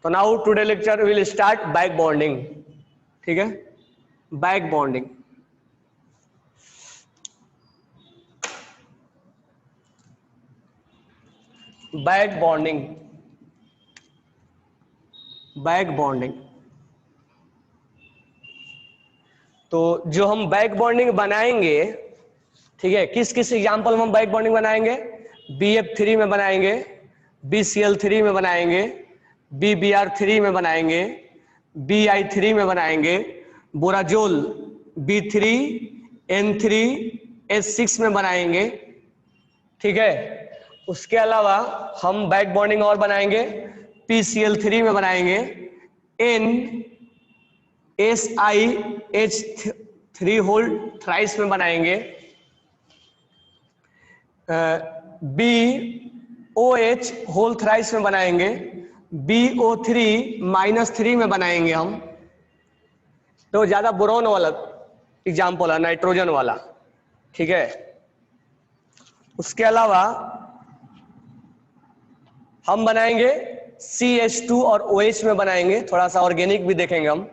तो now today lecture will start back bonding. ठीक है, back bonding. Back bonding, back bonding. तो जो हम बैक बॉन्डिंग बनाएंगे, ठीक है, किस किस एग्जाम्पल में हम बैक बॉन्डिंग बनाएंगे? BF3 में बनाएंगे, BCl3 में बनाएंगे, BBr3 में बनाएंगे, BI3 में बनाएंगे, बोराजोल B3N3H6 में बनाएंगे। ठीक है, उसके अलावा हम बैक बॉन्डिंग और बनाएंगे, PCl3 में बनाएंगे, NSiH3 होल थ्राइस में बनाएंगे, BOH होल थ्राइस में बनाएंगे, BO3-3 में बनाएंगे हम। तो ज्यादा बोरॉन वाला एग्जाम्पल है, नाइट्रोजन वाला। ठीक है, उसके अलावा हम बनाएंगे CH2 और OH में बनाएंगे, थोड़ा सा ऑर्गेनिक भी देखेंगे हम,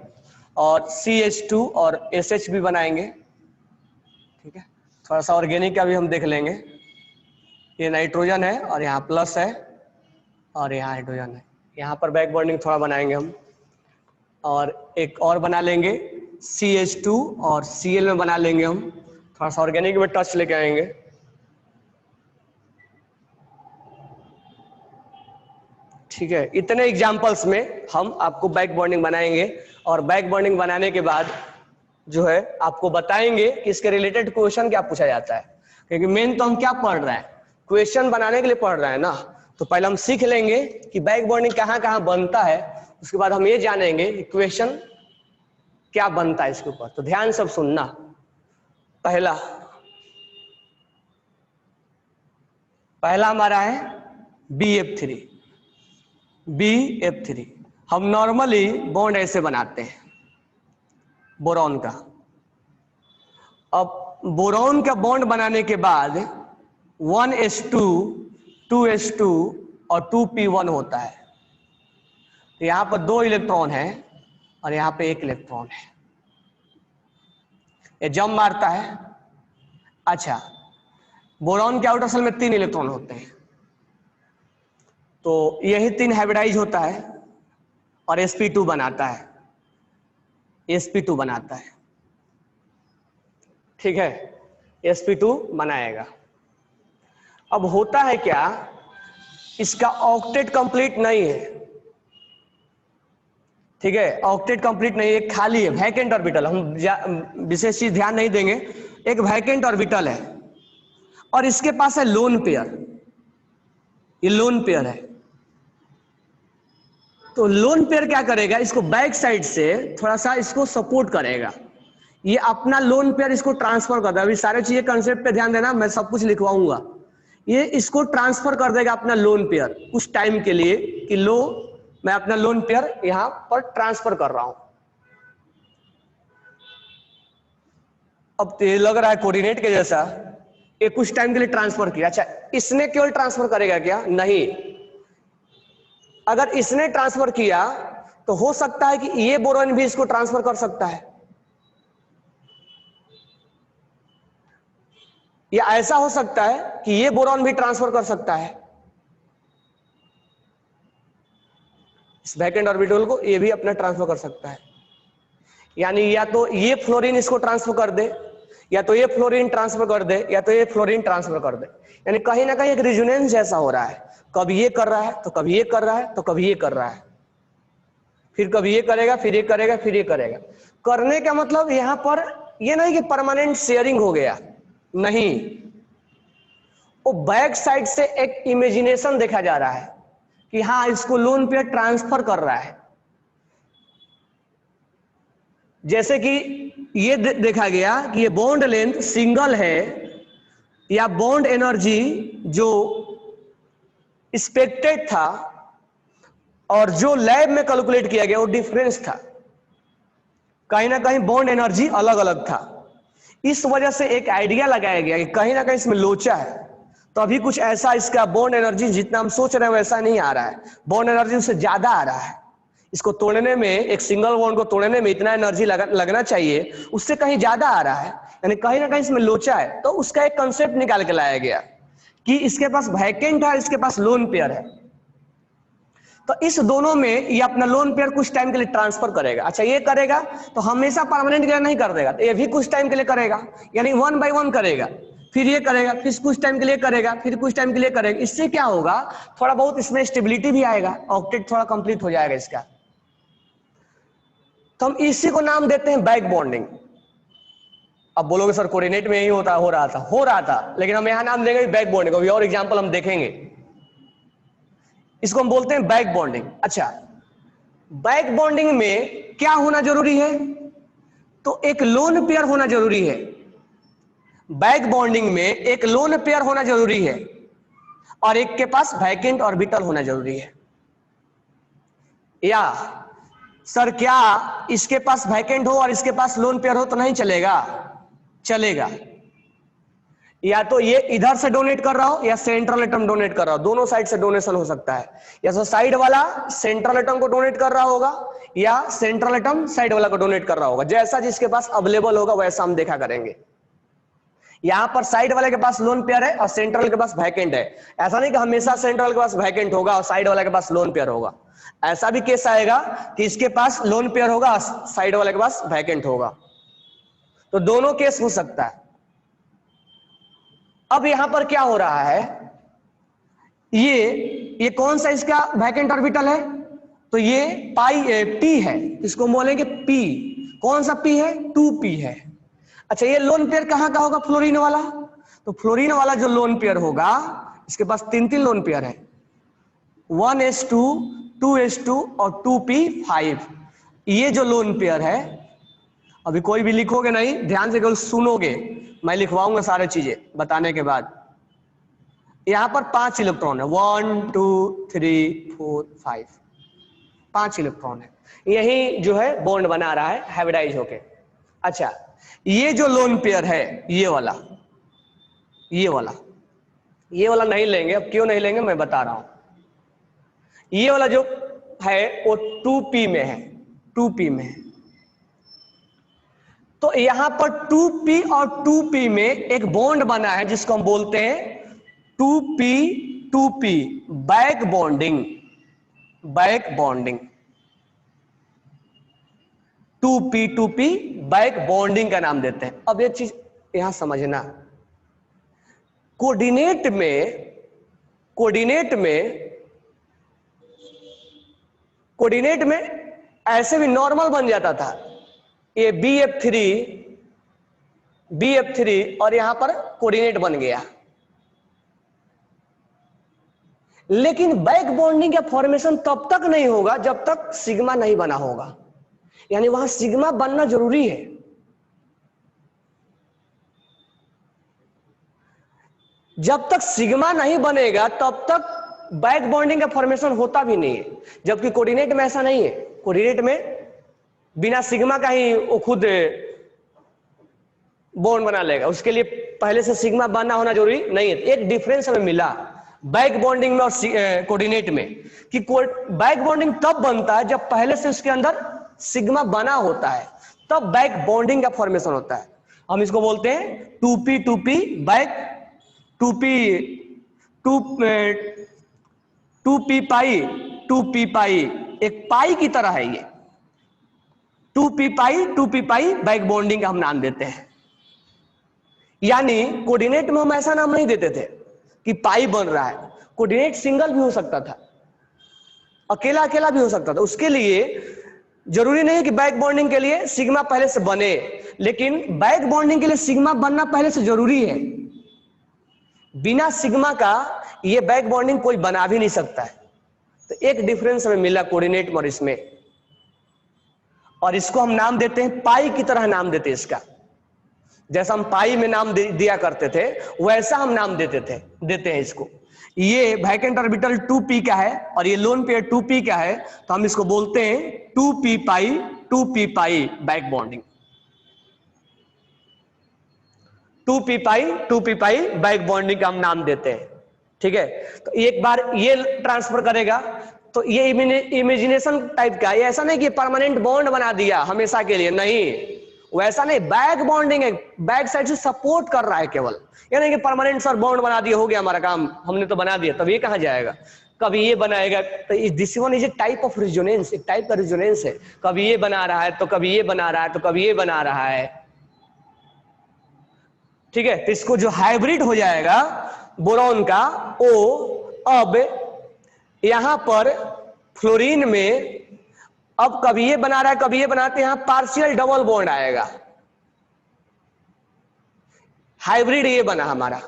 और CH2 और SH भी बनाएंगे। ठीक है, थोड़ा सा ऑर्गेनिक का भी हम देख लेंगे। ये नाइट्रोजन है और यहाँ प्लस है और यहाँ हाइड्रोजन है। यहाँ पर बैक बॉन्डिंग थोड़ा बनाएंगे हम, और एक और बना लेंगे CH2 और Cl में बना लेंगे हम। थोड़ा सा ऑर्गेनिक में टच लेके आएंगे। ठीक है, इतने एग्जाम्पल्स में हम आपको बैक बॉन्डिंग बनाएंगे, और बैक बॉन्डिंग बनाने के बाद जो है आपको बताएंगे कि इसके रिलेटेड क्वेश्चन क्या पूछा जाता है। क्योंकि मेन तो हम क्या पढ़ रहे हैं, क्वेश्चन बनाने के लिए पढ़ रहे हैं ना। तो पहले हम सीख लेंगे कि बैक बॉन्डिंग कहाँ कहाँ बनता है, उसके बाद हम ये जानेंगे कि क्वेश्चन क्या बनता है इसके ऊपर। तो ध्यान सब सुनना। पहला हमारा है BF3। BF3 हम नॉर्मली बॉन्ड ऐसे बनाते हैं बोरॉन का। अब बोरॉन का बॉन्ड बनाने के बाद 1s2, 2s2 और 2p1 होता है। तो यहां पर 2 इलेक्ट्रॉन है और यहां पे 1 इलेक्ट्रॉन है। ये जम मारता है। अच्छा, बोरॉन के आउटर शेल में 3 इलेक्ट्रॉन होते हैं, तो यही 3 हाइब्रिडाइज होता है और sp2 बनाता है, sp2 बनाता है। ठीक है, sp2 बनाएगा। अब होता है क्या, इसका ऑक्टेट कंप्लीट नहीं है। ठीक है, ऑक्टेट कंप्लीट नहीं है, खाली है, वैकेंट ऑर्बिटल। हम विशेष चीज ध्यान नहीं देंगे, एक वैकेंट ऑर्बिटल है और इसके पास है लोन पेयर। ये लोन पेयर है। तो लोन पेयर क्या करेगा, इसको बैक साइड से थोड़ा सा इसको सपोर्ट करेगा। ये अपना लोन पेयर इसको ट्रांसफर कर देगा। अभी सारे चीजें कंसेप्ट पे ध्यान देना, मैं सब कुछ लिखवाऊंगा। ये इसको ट्रांसफर कर देगा अपना लोन पेयर कुछ टाइम के लिए, कि लो मैं अपना लोन पेयर यहां पर ट्रांसफर कर रहा हूं। अब ये लग रहा है कोऑर्डिनेट के जैसा, ये कुछ टाइम के लिए ट्रांसफर किया। अच्छा, इसने केवल ट्रांसफर करेगा क्या? नहीं, अगर इसने ट्रांसफर किया तो हो सकता है कि ये बोरॉन भी इसको ट्रांसफर कर सकता है, या ऐसा हो सकता है कि ये बोरॉन भी ट्रांसफर कर सकता है इस वैकेंट ऑर्बिटल को, ये भी अपना ट्रांसफर कर सकता है। यानी या तो ये फ्लोरीन इसको ट्रांसफर कर दे, या तो ये फ्लोरीन ट्रांसफर कर दे, या तो ये फ्लोरीन ट्रांसफर कर दे। यानी कहीं ना कहीं एक रिजोनेंस जैसा हो रहा है, कभी ये कर रहा है तो कभी ये कर रहा है तो कभी ये कर रहा है, फिर कभी ये करेगा फिर ये करेगा फिर ये करेगा। करने का मतलब यहां पर ये नहीं कि परमानेंट शेयरिंग हो गया, नहीं, वो बैक साइड से एक इमेजिनेशन देखा जा रहा है कि हाँ इसको लोन पे ट्रांसफर कर रहा है। जैसे कि ये देखा गया कि ये बॉन्ड लेंथ सिंगल है, या बॉन्ड एनर्जी जो एक्सपेक्टेड था और जो लैब में कैलकुलेट किया गया वो डिफरेंस था। कहीं ना कहीं बॉन्ड एनर्जी अलग अलग था। इस वजह से एक आइडिया लगाया गया कि कहीं ना कहीं इसमें लोचा है, तो अभी कुछ ऐसा इसका बॉन्ड एनर्जी जितना हम सोच रहे हैं वैसा नहीं आ रहा है, बॉन्ड एनर्जी उससे ज्यादा आ रहा है। इसको तोड़ने में, एक सिंगल बॉन्ड को तोड़ने में इतना एनर्जी लगना चाहिए, उससे कहीं ज्यादा आ रहा है, यानी कहीं ना कहीं इसमें लोचा है। तो उसका एक कंसेप्ट निकाल के लाया गया कि इसके पास वैकेंट है, इसके पास लोन पेयर है, तो इस दोनों में ये अपना लोन पेयर कुछ टाइम के लिए ट्रांसफर करेगा। अच्छा, ये करेगा तो हमेशा परमानेंट के लिए नहीं कर देगा, तो ये भी कुछ टाइम के लिए करेगा, यानी 1 by 1 करेगा, फिर ये करेगा, फिर कुछ टाइम के लिए करेगा, फिर कुछ टाइम के लिए करेगा। इससे क्या होगा, थोड़ा बहुत इसमें स्टेबिलिटी भी आएगा, ऑक्टेट थोड़ा कंप्लीट हो जाएगा इसका। तो हम इसी को नाम देते हैं बैक बॉन्डिंग। अब बोलोगे सर कोऑर्डिनेट में यही हो रहा था, लेकिन हम यहां नाम देंगे बैक बॉन्डिंग। अभी और एग्जांपल हम देखेंगे, इसको हम बोलते हैं बैक बॉन्डिंग। अच्छा, बैक बॉन्डिंग में क्या होना जरूरी है, तो एक लोन पेयर होना जरूरी है। बैक बॉन्डिंग में एक लोन पेयर होना जरूरी है और एक के पास वैकेंट ऑर्बिटल होना जरूरी है। या सर क्या इसके पास वैकेंट हो और इसके पास लोन पेयर हो तो नहीं चलेगा? चलेगा। या तो ये इधर से डोनेट कर रहा हो या सेंट्रल एटम डोनेट कर रहा हो, दोनों साइड से डोनेशन हो सकता है। या तो साइड वाला सेंट्रल एटम को डोनेट कर रहा होगा या सेंट्रल एटम साइड वाला को डोनेट कर रहा होगा, जैसा जिसके पास अवेलेबल होगा वैसा हम देखा करेंगे। यहां पर साइड वाले के पास लोन पेयर है और सेंट्रल के पास वैकेंट है। ऐसा नहीं कि हमेशा सेंट्रल के पास वैकेंट होगा और साइड वाले के पास लोन पेयर होगा। ऐसा भी केस आएगा कि इसके पास लोन पेयर होगा और साइड वाले के पास वैकेंट होगा, तो दोनों केस हो सकता है। अब यहां पर क्या हो रहा है, ये कौन सा इसका वैकेंट ऑर्बिटल है, तो ये पाई पी है, इसको बोलेंगे पी। कौन सा पी है? 2p है। अच्छा, ये लोन पेयर कहां का होगा? फ्लोरीन वाला। तो फ्लोरीन वाला जो लोन पेयर होगा, इसके पास 3 लोन पेयर है, 1s2, 2s2 और 2p5। ये जो लोन पेयर है, अभी कोई भी लिखोगे नहीं, ध्यान से केवल सुनोगे, मैं लिखवाऊंगा सारे चीजें बताने के बाद। यहां पर 5 इलेक्ट्रॉन है, 1 2 3 4 5, 5 इलेक्ट्रॉन है। यही जो है बॉन्ड बना रहा है हाइब्रिडाइज होके। अच्छा, ये जो लोन पेयर है, ये वाला नहीं लेंगे। अब क्यों नहीं लेंगे मैं बता रहा हूं। ये वाला जो है वो 2p में है, 2p में है। तो यहां पर 2p और 2p में एक बॉन्ड बना है जिसको हम बोलते हैं 2p 2p back bonding. 2p 2p back bonding का नाम देते हैं। अब ये चीज यहां समझना, कोऑर्डिनेट में ऐसे भी नॉर्मल बन जाता था, ये BF3 और यहां पर कोऑर्डिनेट बन गया। लेकिन बैक बॉन्डिंग का फॉर्मेशन तब तक नहीं होगा जब तक सिग्मा नहीं बना होगा, यानी वहां सिग्मा बनना जरूरी है। जब तक सिग्मा नहीं बनेगा तब तक बैक बॉन्डिंग का फॉर्मेशन होता भी नहीं है, जबकि कोऑर्डिनेट में ऐसा नहीं है। कोऑर्डिनेट में बिना सिग्मा का ही वो खुद बॉन्ड बना लेगा, उसके लिए पहले से सिग्मा बनना होना जरूरी नहीं है। एक डिफरेंस हमें मिला बैक बॉन्डिंग में और कोऑर्डिनेट में, कि बैक बॉन्डिंग तब बनता है जब पहले से उसके अंदर सिग्मा बना होता है, तब बैक बॉन्डिंग का फॉर्मेशन होता है। हम इसको बोलते हैं 2p 2p बैक 2p पाई, एक पाई की तरह है ये। 2p पाई बैक बॉन्डिंग का हम नाम देते हैं। यानी कोऑर्डिनेट में हम ऐसा नाम नहीं देते थे कि पाई बन रहा है। कोऑर्डिनेट सिंगल भी हो सकता था, अकेला भी हो सकता था। उसके लिए जरूरी नहीं कि बैक बॉन्डिंग के लिए सिग्मा पहले से बने, लेकिन बैक बॉन्डिंग के लिए सिग्मा बनना पहले से जरूरी है। बिना सिग्मा का ये बैक बॉन्डिंग कोई बना भी नहीं सकता है। तो एक डिफरेंस हमें मिला कोऑर्डिनेट में और इसमें, और इसको हम नाम देते हैं पाई की तरह नाम देते हैं इसका। जैसा हम पाई में नाम दिया करते थे वैसा हम नाम देते हैं इसको। ये वैकेंट ऑर्बिटल 2p का है और ये लोन पेयर 2p का है, तो हम इसको बोलते हैं 2p pi back bonding. 2p pi back bonding का हम नाम देते हैं। ठीक है, तो एक बार ये ट्रांसफर करेगा तो ये इमेजिनेशन टाइप का, ये ऐसा नहीं कि परमानेंट बॉन्ड बना दिया हमेशा के लिए, नहीं वैसा नहीं, बैक बॉन्डिंग है, बैक साइड से सपोर्ट कर रहा है केवल, ये नहीं कि परमानेंट सर बॉन्ड बना दिया हो गया हमारा काम, हमने तो बना दिया, तब ये कहां जाएगा, कभी ये बनाएगा। तो this one is a type of resonance, एक टाइप का रिजोनेंस है, कभी ये बना रहा है तो कभी ये बना रहा है तो कभी ये बना रहा है, ठीक है। तो इसको जो हाइब्रिड हो जाएगा बोरॉन का, ओ अब यहां पर फ्लोरीन में अब कभी ये बना रहा है कभी ये बनाते, यहां पार्शियल डबल बॉन्ड आएगा, हाइब्रिड ये बना हमारा,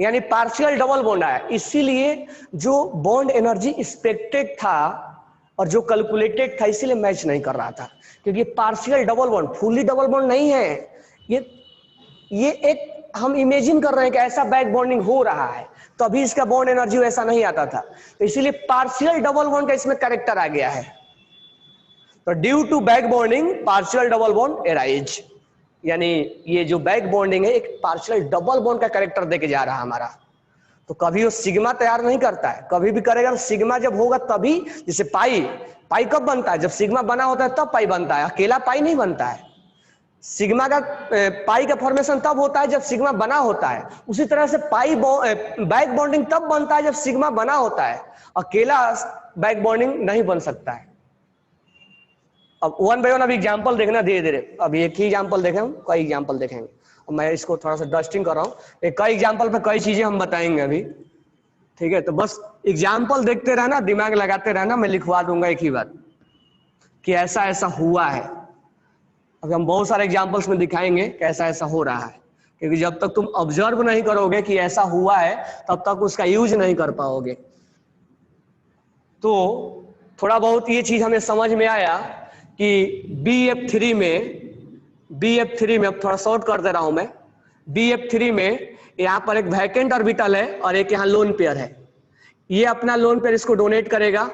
यानी पार्शियल डबल बॉन्ड आया। इसीलिए जो बॉन्ड एनर्जी एक्सपेक्टेड था और जो कैलकुलेटेड था इसीलिए मैच नहीं कर रहा था, क्योंकि partial double bond, fully double bond नहीं है, ये एक हम इमेजिन कर रहे हैं कि ऐसा बैक बॉन्डिंग हो रहा है, तो अभी इसका बॉन्ड एनर्जी वैसा नहीं आता था, तो इसीलिए पार्शियल डबल बॉन्ड का इसमें कैरेक्टर आ गया है। तो due to back bonding partial double bond arise, यानी ये जो बैक बॉन्डिंग है एक पार्शियल डबल बॉन्ड का कैरेक्टर देके जा रहा है हमारा। तो कभी वो सिग्मा तैयार नहीं करता है, कभी भी करेगा सिग्मा जब होगा तभी, जैसे पाई, पाई कब बनता है, जब सिग्मा बना होता है तब पाई बनता है, अकेला पाई नहीं बनता है। सिग्मा का पाई का फॉर्मेशन तब होता है जब सिग्मा बना होता है, उसी तरह से पाई बैक बॉन्डिंग तब बनता है जब सिग्मा बना होता है, अकेला बैक बॉन्डिंग नहीं बन सकता है। अब वन बाय वन अभी एग्जांपल देखना धीरे धीरे, अभी एक ही एग्जांपल देखें, हम कई एग्जांपल देखेंगे, मैं इसको थोड़ा सा डस्टिंग कर रहा हूँ, कई एग्जांपल पे कई चीजें हम बताएंगे अभी, ठीक है। तो बस एग्जांपल देखते रहना, दिमाग लगाते रहना, मैं लिखवा दूंगा एक ही बात कि ऐसा ऐसा हुआ है। अब हम बहुत सारे एग्जांपल्स में दिखाएंगे कि ऐसा ऐसा हो रहा है, क्योंकि जब तक तुम ऑब्जर्व नहीं करोगे कि ऐसा हुआ है तब तक उसका यूज नहीं कर पाओगे। तो थोड़ा बहुत ये चीज हमें समझ में आया कि BF3 में अब थोड़ा शॉर्ट कर दे रहा हूं मैं, BF3 में यहां पर एक वैकेंट ऑर्बिटल है और एक यहां लोन पेयर है, ये अपना लोन पेयर इसको डोनेट करेगा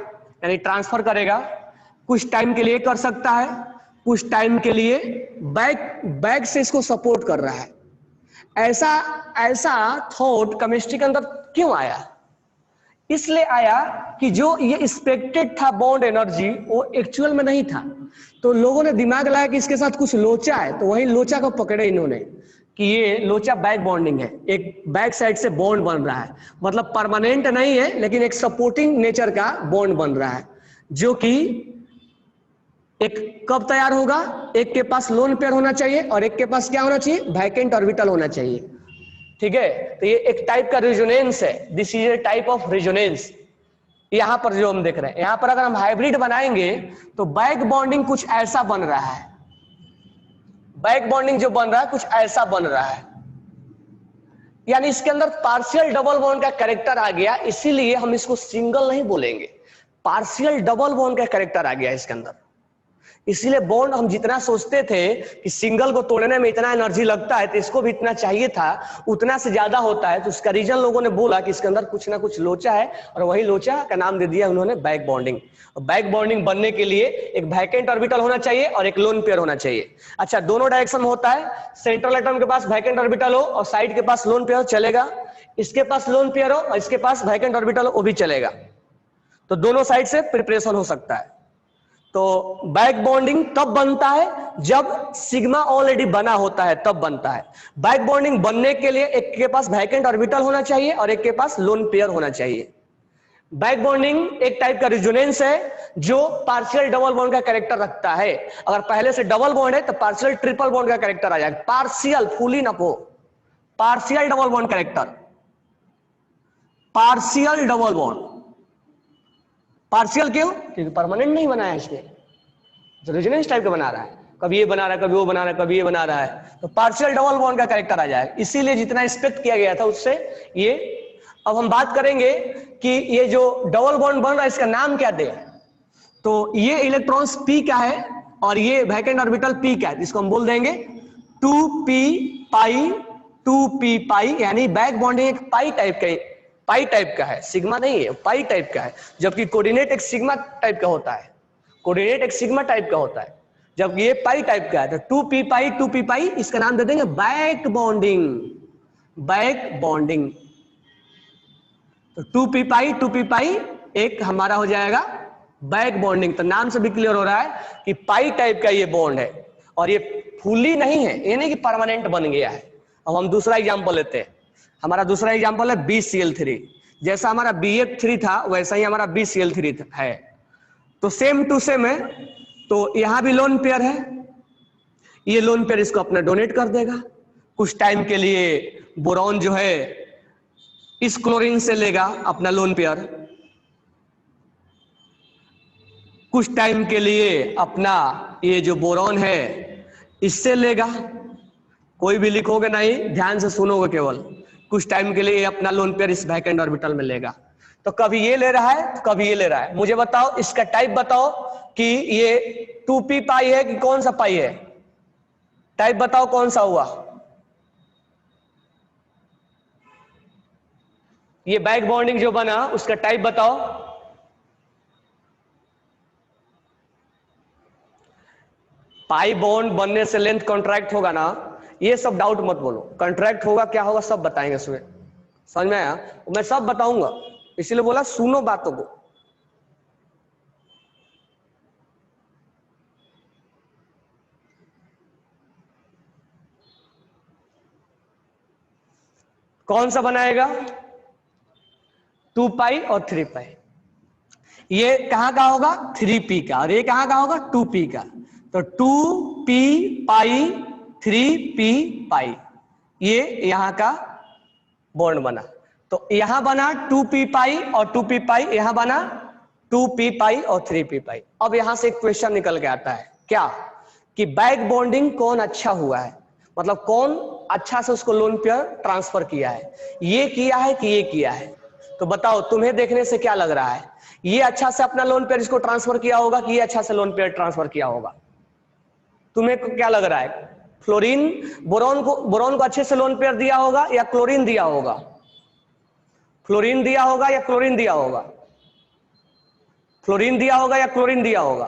यानी ट्रांसफर करेगा, कुछ टाइम के लिए कर सकता है, कुछ टाइम के लिए बैक से इसको सपोर्ट कर रहा है। ऐसा थॉट केमिस्ट्री के अंदर क्यों आया? इसलिए आया कि जो ये एक्सपेक्टेड था बॉन्ड एनर्जी वो एक्चुअल में नहीं था, तो लोगों ने दिमाग लगाया कि इसके साथ कुछ लोचा है, तो वही लोचा को पकड़े इन्होंने कि ये लोचा बैक बॉन्डिंग है, एक बैक साइड से बॉन्ड बन रहा है, मतलब परमानेंट नहीं है लेकिन एक सपोर्टिंग नेचर का बॉन्ड बन रहा है, जो कि एक कब तैयार होगा, एक के पास लोन पेयर होना चाहिए और एक के पास क्या होना चाहिए, वैकेंट ऑर्बिटल होना चाहिए, ठीक है। तो ये एक टाइप का रिजोनेंस है, this is a type of resonance. यहां पर जो हम देख रहे हैं, यहां पर अगर हम हाइब्रिड बनाएंगे तो बैक बॉन्डिंग कुछ ऐसा बन रहा है, बैक बॉन्डिंग जो बन रहा है कुछ ऐसा बन रहा है, यानी इसके अंदर पार्शियल डबल बॉन्ड का कैरेक्टर आ गया, इसीलिए हम इसको सिंगल नहीं बोलेंगे, पार्शियल डबल बॉन्ड का कैरेक्टर आ गया इसके अंदर। इसीलिए बॉन्ड हम जितना सोचते थे कि सिंगल को तोड़ने में इतना एनर्जी लगता है तो इसको भी इतना चाहिए था, उतना से ज्यादा होता है, तो उसका रीजन लोगों ने बोला कि इसके अंदर कुछ ना कुछ लोचा है, और वही लोचा का नाम दे दिया उन्होंने बैक बॉन्डिंग। बैक बॉन्डिंग बनने के लिए एक वैकेंट ऑर्बिटल होना चाहिए और एक लोन पेयर होना चाहिए। अच्छा, दोनों डायरेक्शन में होता है, सेंट्रल एटम के पास वैकेंट ऑर्बिटल हो और साइड के पास लोन पेयर चलेगा, इसके पास लोन पेयर हो और इसके पास वैकेंट ऑर्बिटल हो वो भी चलेगा, तो दोनों साइड से प्रिपरेशन हो सकता है। तो बैक बॉन्डिंग तब बनता है जब सिग्मा ऑलरेडी बना होता है, तब बनता है। बैक बॉन्डिंग बनने के लिए एक के पास वैकेंट ऑर्बिटल होना चाहिए और एक के पास लोन पेयर होना चाहिए। बैक बॉन्डिंग एक टाइप का रिजोनेंस है जो पार्शियल डबल बॉन्ड का कैरेक्टर रखता है। अगर पहले से डबल बॉन्ड है तो पार्शियल ट्रिपल बॉन्ड का कैरेक्टर आ जाएगा, पार्शियल फुली ना हो, partial double bond character, partial double bond. Partial क्यों? क्योंकि परमानेंट नहीं बनाया इसने, तो रेजोनेंस टाइप का बना रहा है, कभी ये बना रहा है कभी वो बना रहा है कभी ये बना रहा है, तो पार्शियल डबल बॉन्ड का कैरेक्टर आ जाएगा। इसीलिए जितना एक्सपेक्ट किया गया था उससे ये। अब हम बात करेंगे कि ये जो डबल बॉन्ड बन रहा है इसका नाम क्या दे, तो ये इलेक्ट्रॉन्स p का है और ये वैकेंट ऑर्बिटल p का है, जिसको हम बोल देंगे 2p पाई 2p पाई, यानी बैक बॉन्डिंग एक पाई टाइप का है, सिग्मा नहीं है, पाई टाइप का है, जबकि कोऑर्डिनेट एक सिग्मा टाइप का होता है, कोऑर्डिनेट एक सिग्मा टाइप का होता है, जबकि ये पाई टाइप का है। तो 2p पाई इसका नाम दे देंगे बैक बॉन्डिंग, बैक बॉन्डिंग। तो 2p पाई एक हमारा हो जाएगा बैक बॉन्डिंग। तो नाम से भी क्लियर हो रहा है कि पाई टाइप का ये बॉन्ड है, और ये फुली नहीं है, ये नहीं कि परमानेंट बन गया है। अब हम दूसरा एग्जांपल लेते हैं। हमारा दूसरा एग्जांपल है BCl3। जैसा हमारा BF3 था वैसा ही हमारा BCl3 है। तो सेम टू सेम है। तो यहां भी लोन पेयर है, ये लोन पेयर इसको अपना डोनेट कर देगा। कुछ टाइम के लिए बोरॉन जो है इस क्लोरीन से लेगा अपना लोन पेयर, कुछ टाइम के लिए अपना ये जो बोरॉन है इससे लेगा। कोई भी लिखोगे नहीं, ध्यान से सुनोगे केवल। कुछ टाइम के लिए अपना लोन पेयर इस वैकेंट ऑर्बिटल में लेगा। तो कभी ये ले रहा है तो कभी ये ले रहा है। मुझे बताओ, इसका टाइप बताओ कि ये 2p पाई है कि कौन सा पाई है? टाइप बताओ कौन सा हुआ? ये बैक बॉन्डिंग जो बना उसका टाइप बताओ। पाई बॉन्ड बनने से लेंथ कॉन्ट्रैक्ट होगा ना, ये सब डाउट मत बोलो। कॉन्ट्रैक्ट होगा, क्या होगा, सब बताएंगे इसमें। समझ में आया? मैं सब बताऊंगा, इसीलिए बोला सुनो बातों को। कौन सा बनाएगा? 2 पाई और 3 पाई। ये कहां का होगा? 3p का। और ये कहां का होगा? 2p का। तो 2p पाई 3p पाई, ये यहां का बॉन्ड बना। तो यहां बना 2p पाई और 2p पाई, यहां बना 2p पाई और 3p पाई। अब यहां से एक क्वेश्चन निकल के आता है, क्या कि बैक बॉन्डिंग कौन अच्छा हुआ है, मतलब कौन अच्छा से उसको लोन पेयर ट्रांसफर किया है, ये किया है कि ये किया है? तो बताओ, तुम्हें देखने से क्या लग रहा है? ये अच्छा से अपना लोन पेयर इसको ट्रांसफर किया होगा कि ये अच्छा से लोन पेयर ट्रांसफर किया होगा? तुम्हें क्या लग रहा है? फ्लोरीन बोरॉन को अच्छे से लोन पेयर दिया होगा या क्लोरीन दिया होगा? फ्लोरीन दिया होगा या क्लोरीन दिया होगा? फ्लोरीन दिया होगा या क्लोरीन दिया होगा?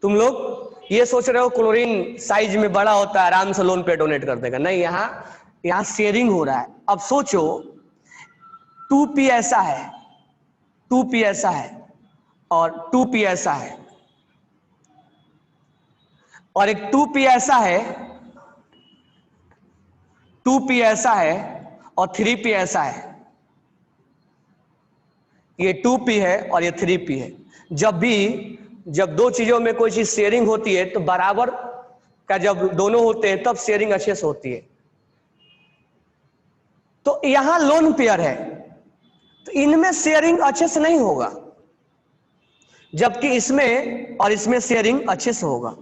तुम लोग ये सोच रहे हो क्लोरीन साइज में बड़ा होता है, आराम से लोन पेयर डोनेट कर देगा। नहीं, यहां शेयरिंग हो रहा है। अब सोचो 2p ऐसा है, 2p ऐसा है और 2p ऐसा है, और एक 2p ऐसा है, 2p ऐसा है और 3p ऐसा है। ये 2p है और ये 3p है। जब दो चीजों में कोई चीज शेयरिंग होती है तो बराबर का जब दोनों होते हैं तब शेयरिंग अच्छे से होती है। तो यहां लोन पेयर है तो इनमें शेयरिंग अच्छे से नहीं होगा, जबकि इसमें और इसमें शेयरिंग अच्छे से होगा।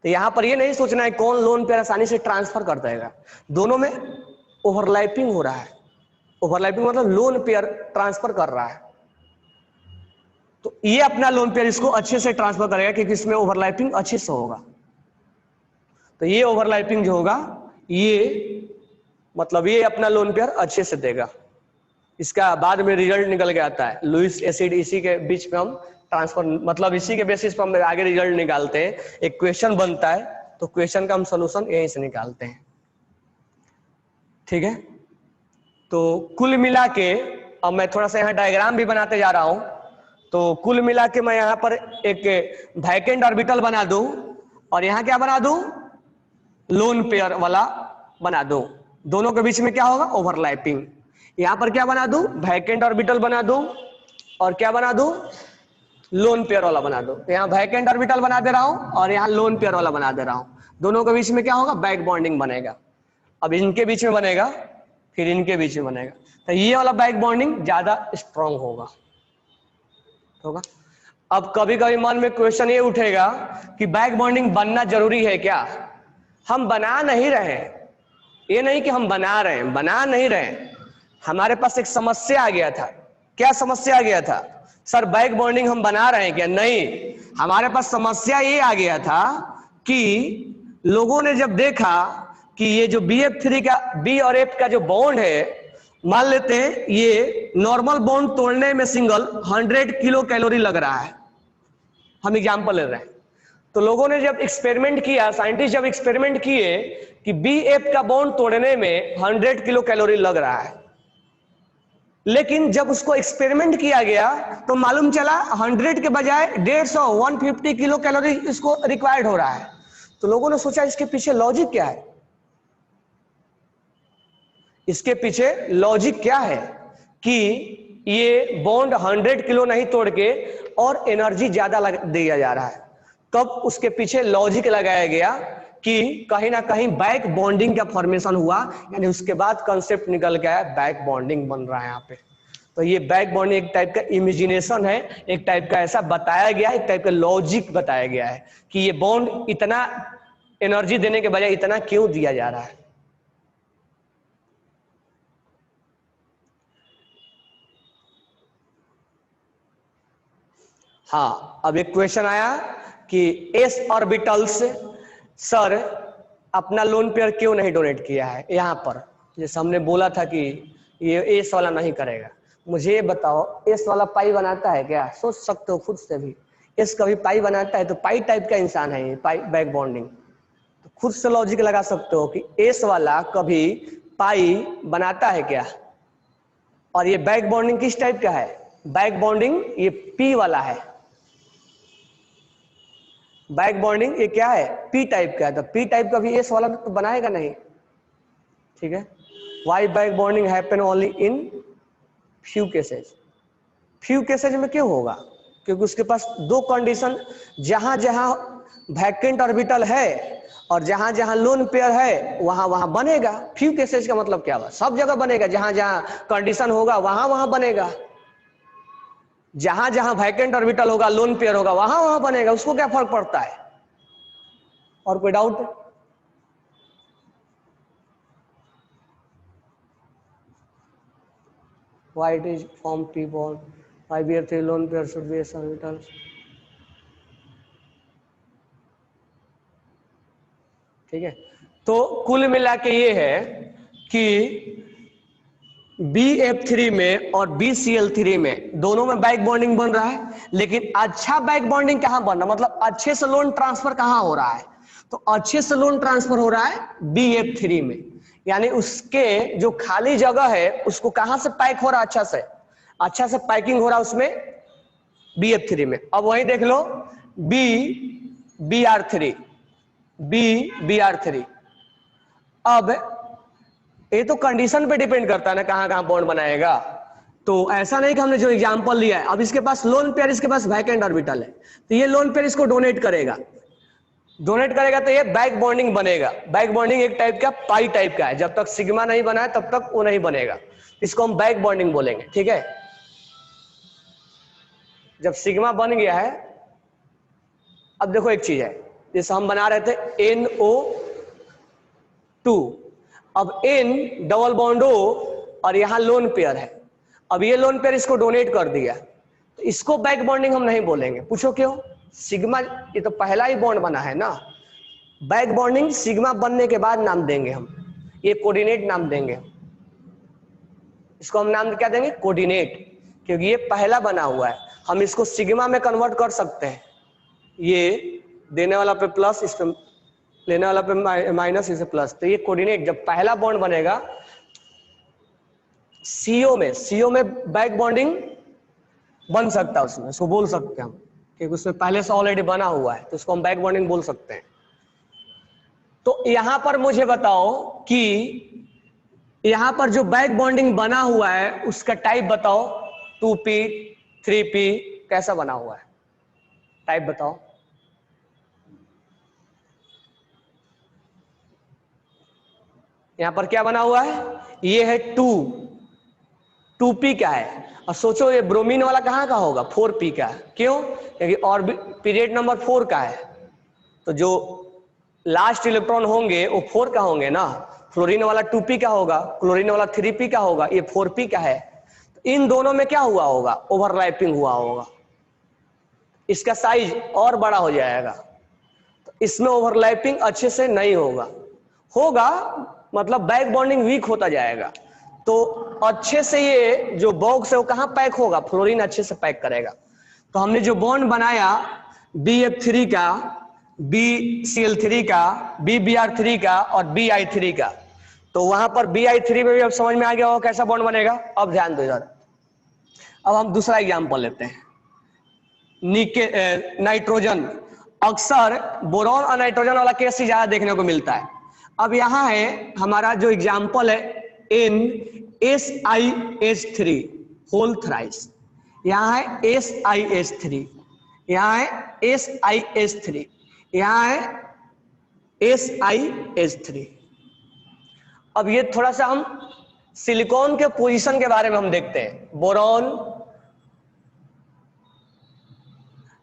तो यहां पर ये नहीं सोचना है कौन लोन पेयर आसानी से ट्रांसफर कर देगा, दोनों में ओवरलैपिंग हो रहा है। ओवरलैपिंग मतलब लोन पेयर ट्रांसफर कर रहा है, तो ये अपना लोन पेयर इसको अच्छे से ट्रांसफर करेगा क्योंकि इसमें ओवरलैपिंग अच्छे से होगा। तो ये ओवरलैपिंग जो होगा ये मतलब ये अपना लोन पेयर अच्छे से देगा। इसका बाद में रिजल्ट निकल के आता है लुईस एसिड, इसी के बीच में हम ट्रांसफर मतलब इसी के बेसिस पर हम आगे रिजल्ट निकालते हैं। एक क्वेश्चन बनता है तो क्वेश्चन का हम सोल्यूशन यहीं से निकालते हैं। ठीक है, तो कुल मिला के अब मैं थोड़ा सा यहाँ डायग्राम भी बनाते जा रहा हूं। तो कुल मिला के मैं यहाँ पर एक वैकेंट ऑर्बिटल बना दूं और यहाँ क्या बना दूं? लोन पेयर वाला बना दूं। दोनों के बीच में क्या होगा? ओवरलैपिंग। यहां पर क्या बना दूं? वैकेंट ऑर्बिटल बना दूं और क्या बना दूं? लोन पेयर वाला बना दूं। यहां वैकेंट ऑर्बिटल बना दे रहा हूं और यहां लोन पेयर वाला बना दे रहा हूं। दोनों के बीच में क्या होगा? बैक बॉन्डिंग बनेगा। अब इनके बीच में बनेगा, फिर इनके बीच में बनेगा, तो ये वाला बैक बॉन्डिंग ज्यादा स्ट्रांग होगा। अब कभी कभी मन में क्वेश्चन ये उठेगा कि बैक बॉन्डिंग बनना जरूरी है क्या? हम बना नहीं रहे, ये नहीं कि हम बना रहे हैं, बना नहीं रहे। हमारे पास एक समस्या आ गया था। क्या समस्या आ गया था? सर बैक बॉन्डिंग हम बना रहे हैं क्या? नहीं, हमारे पास समस्या ये आ गया था कि लोगों ने जब देखा कि ये जो BF3 का B और F का जो बॉन्ड है, मान लेते हैं ये नॉर्मल बॉन्ड तोड़ने में सिंगल 100 किलो कैलोरी लग रहा है, हम एग्जांपल ले रहे हैं। तो लोगों ने जब एक्सपेरिमेंट किया, साइंटिस्ट जब एक्सपेरिमेंट किए कि BF का बॉन्ड तोड़ने में 100 किलो कैलोरी लग रहा है, लेकिन जब उसको एक्सपेरिमेंट किया गया तो मालूम चला 100 के बजाय 150 150 किलो कैलोरी इसको रिक्वायर्ड हो रहा है। तो लोगों ने सोचा इसके पीछे लॉजिक क्या है, इसके पीछे लॉजिक क्या है कि ये बॉन्ड 100 किलो नहीं तोड़ के और एनर्जी ज्यादा दिया जा रहा है। तब उसके पीछे लॉजिक लगाया गया कि कहीं ना कहीं बैक बॉन्डिंग का फॉर्मेशन हुआ, यानी उसके बाद कंसेप्ट निकल गया बैक बॉन्डिंग बन रहा है यहाँ पे। तो ये बैक बॉन्डिंग एक टाइप का इमेजिनेशन है, एक टाइप का ऐसा बताया गया है, एक टाइप का लॉजिक बताया गया है कि ये बॉन्ड इतना एनर्जी देने के बजाय इतना क्यों दिया जा रहा है। हाँ, अब एक क्वेश्चन आया कि एस ऑर्बिटल्स सर अपना लोन पेयर क्यों नहीं डोनेट किया है। यहाँ पर जैसे हमने बोला था कि ये एस वाला नहीं करेगा, मुझे ये बताओ एस वाला पाई बनाता है क्या? सोच सकते हो खुद से भी, एस कभी पाई बनाता है? तो पाई टाइप का इंसान है ये, पाई बैक बॉन्डिंग। तो खुद से लॉजिक लगा सकते हो कि एस वाला कभी पाई बनाता है क्या? और ये बैक बॉन्डिंग किस टाइप का है? बैक बॉन्डिंग ये पी वाला है, बैक बॉन्डिंग ये क्या है? पी टाइप का है। तो पी टाइप का भी एस वाला तो बनाएगा नहीं, ठीक है। Why back bonding happen only in few cases. Few cases में क्यों होगा? क्योंकि उसके पास दो कंडीशन, जहां जहां वैकेंट ऑर्बिटल है और जहां जहां लोन पेयर है वहां वहां बनेगा। फ्यू केसेज का मतलब क्या हुआ? सब जगह बनेगा, जहां जहां कंडीशन होगा वहां वहां बनेगा। जहां जहां वैकेंट ऑर्बिटल होगा, लोन पेयर होगा, वहां वहां बनेगा। उसको क्या फर्क पड़ता है? और कोई doubt? Why it is form p bond, why bear three lone pair should be s orbital. ठीक है, तो कुल मिला के ये है कि BF3 में और BCl3 में दोनों में बैक बॉन्डिंग बन रहा है, लेकिन अच्छा बैक बॉन्डिंग कहां बन रहा है, मतलब अच्छे से लोन ट्रांसफर कहां हो रहा है? तो अच्छे से लोन ट्रांसफर हो रहा है BF3 में, यानी उसके जो खाली जगह है उसको कहां से पैक हो रहा है? अच्छा से पैकिंग हो रहा है उसमें BF3 में। अब वही देख लो BBr3। अब ये तो कंडीशन पे डिपेंड करता है ना कहां कहां बॉन्ड बनाएगा। तो ऐसा नहीं कि हमने जो एग्जांपल लिया है, अब इसके पास लोन पेयर, इसके पास वैकेंट ऑर्बिटल है, तो ये लोन पेयर इसको डोनेट करेगा तो ये बैक बॉन्डिंग बनेगा। बैक बॉन्डिंग एक टाइप का पाई टाइप का है, जब तक सिग्मा नहीं बना है तब तक वो नहीं बनेगा, इसको हम बैक बॉन्डिंग बोलेंगे, ठीक है। जब सिग्मा बन गया है, अब देखो एक चीज है, जैसे हम बना रहे थे NO2, अब N डबल बॉन्ड O और यहां लोन पेयर है। अब ये लोन पेयर इसको डोनेट कर दिया, तो इसको बैक बॉन्डिंग हम नहीं बोलेंगे। पूछो क्यों? सिग्मा ये तो पहला ही बॉन्ड बना है ना। बैक बॉन्डिंग सिग्मा बनने के बाद नाम देंगे हम, ये कोऑर्डिनेट नाम देंगे। इसको हम नाम क्या देंगे? कोऑर्डिनेट, क्योंकि ये पहला बना हुआ है। हम इसको सिग्मा में कन्वर्ट कर सकते हैं, ये देने वाला पे प्लस, इस पे लेने वाला पे माइनस, इसे प्लस। तो ये कोऑर्डिनेट जब पहला बॉन्ड बनेगा सीओ में बैक बॉन्डिंग बन सकता है, उसमें उसको बोल सकते हैं हम, क्योंकि उसमें पहले से ऑलरेडी बना हुआ है, तो उसको हम बैक बॉन्डिंग बोल सकते हैं। तो यहां पर मुझे बताओ कि यहां पर जो बैक बॉन्डिंग बना हुआ है उसका टाइप बताओ, 2p 3p कैसा बना हुआ है? टाइप बताओ। यहां पर क्या बना हुआ है? ये है 2p का है। और सोचो ये ब्रोमीन वाला कहां का होगा? 4p का। क्यों? क्योंकि और पीरियड नंबर 4 का है, तो जो लास्ट इलेक्ट्रॉन होंगे वो 4 का होंगे ना। फ्लोरीन वाला 2p का होगा, क्लोरीन वाला 3p का होगा, ये 4p का है। तो इन दोनों में क्या हुआ होगा? ओवरलैपिंग हुआ होगा, इसका साइज और बड़ा हो जाएगा। तो इसमें ओवरलैपिंग अच्छे से नहीं होगा मतलब बैक बॉन्डिंग वीक होता जाएगा। तो अच्छे से ये जो बॉक्स है वो कहां पैक होगा? फ्लोरीन अच्छे से पैक करेगा। तो हमने जो बॉन्ड बनाया BF3 का, BCl3 का, BBr3 का और BI3 का, तो वहां पर BI3 में भी अब समझ में आ गया होगा कैसा बॉन्ड बनेगा। अब ध्यान दो इधर, अब हम दूसरा एग्जाम्पल लेते हैं, नाइट्रोजन। अक्सर बोरॉन और नाइट्रोजन वाला केस ही ज्यादा देखने को मिलता है। अब यहाँ है हमारा जो एग्जाम्पल है NSiH3 होल थ्राइस, यहाँ है SiH3, यहाँ है SiH3, यहाँ है SiH3। अब ये थोड़ा सा हम सिलिकॉन के पोजीशन के बारे में हम देखते हैं। बोरॉन,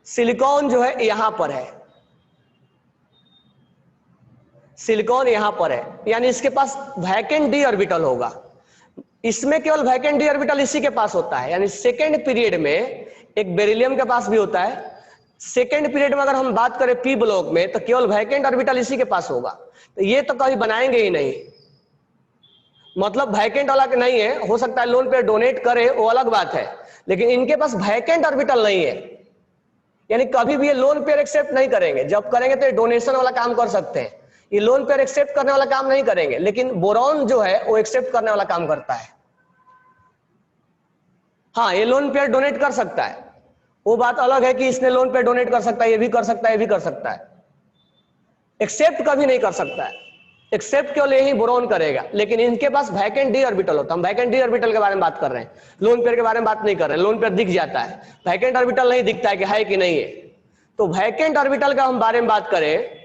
सिलिकॉन जो है यहां पर है, सिलिकॉन यहां पर है, यानी इसके पास वैकेंट डी ऑर्बिटल होगा। इसमें केवल वैकेंट डी ऑर्बिटल इसी के पास होता है, यानी सेकेंड पीरियड में एक बेरिलियम के पास भी होता है। सेकेंड पीरियड में अगर हम बात करें पी ब्लॉक में, तो केवल वैकेंट ऑर्बिटल इसी के पास होगा। तो ये तो कभी बनाएंगे ही नहीं, मतलब वैकेंट वाला नहीं है। हो सकता है लोन पे डोनेट करे, वो अलग बात है, लेकिन इनके पास वैकेंट ऑर्बिटल नहीं है, यानी कभी भी ये लोन पेयर एक्सेप्ट नहीं करेंगे। जब करेंगे तो ये डोनेशन वाला काम कर सकते हैं, ये लोन पेयर एक्सेप्ट करने वाला काम नहीं करेंगे। लेकिन बोरॉन जो है वो एक्सेप्ट करने वाला काम करता है। हाँ, ये लोन पेयर डोनेट कर सकता है, वो बात अलग है कि इसने लोन पेयर डोनेट कर सकता है, ये भी कर सकता है, ये भी कर सकता है। एक्सेप्ट कभी नहीं कर सकता है, एक्सेप्ट केवल यही बोरॉन करेगा। लेकिन इनके पास वैकेंट डी ऑर्बिटल होता है। हम वैकेंट डी ऑर्बिटल के बारे में बात कर रहे हैं, लोन पेयर के बारे में बात नहीं कर रहे हैं। लोन पेयर दिख जाता है, वैकेंट ऑर्बिटल नहीं दिखता है कि है कि नहीं है। तो वैकेंट ऑर्बिटल का हम बारे में बात करें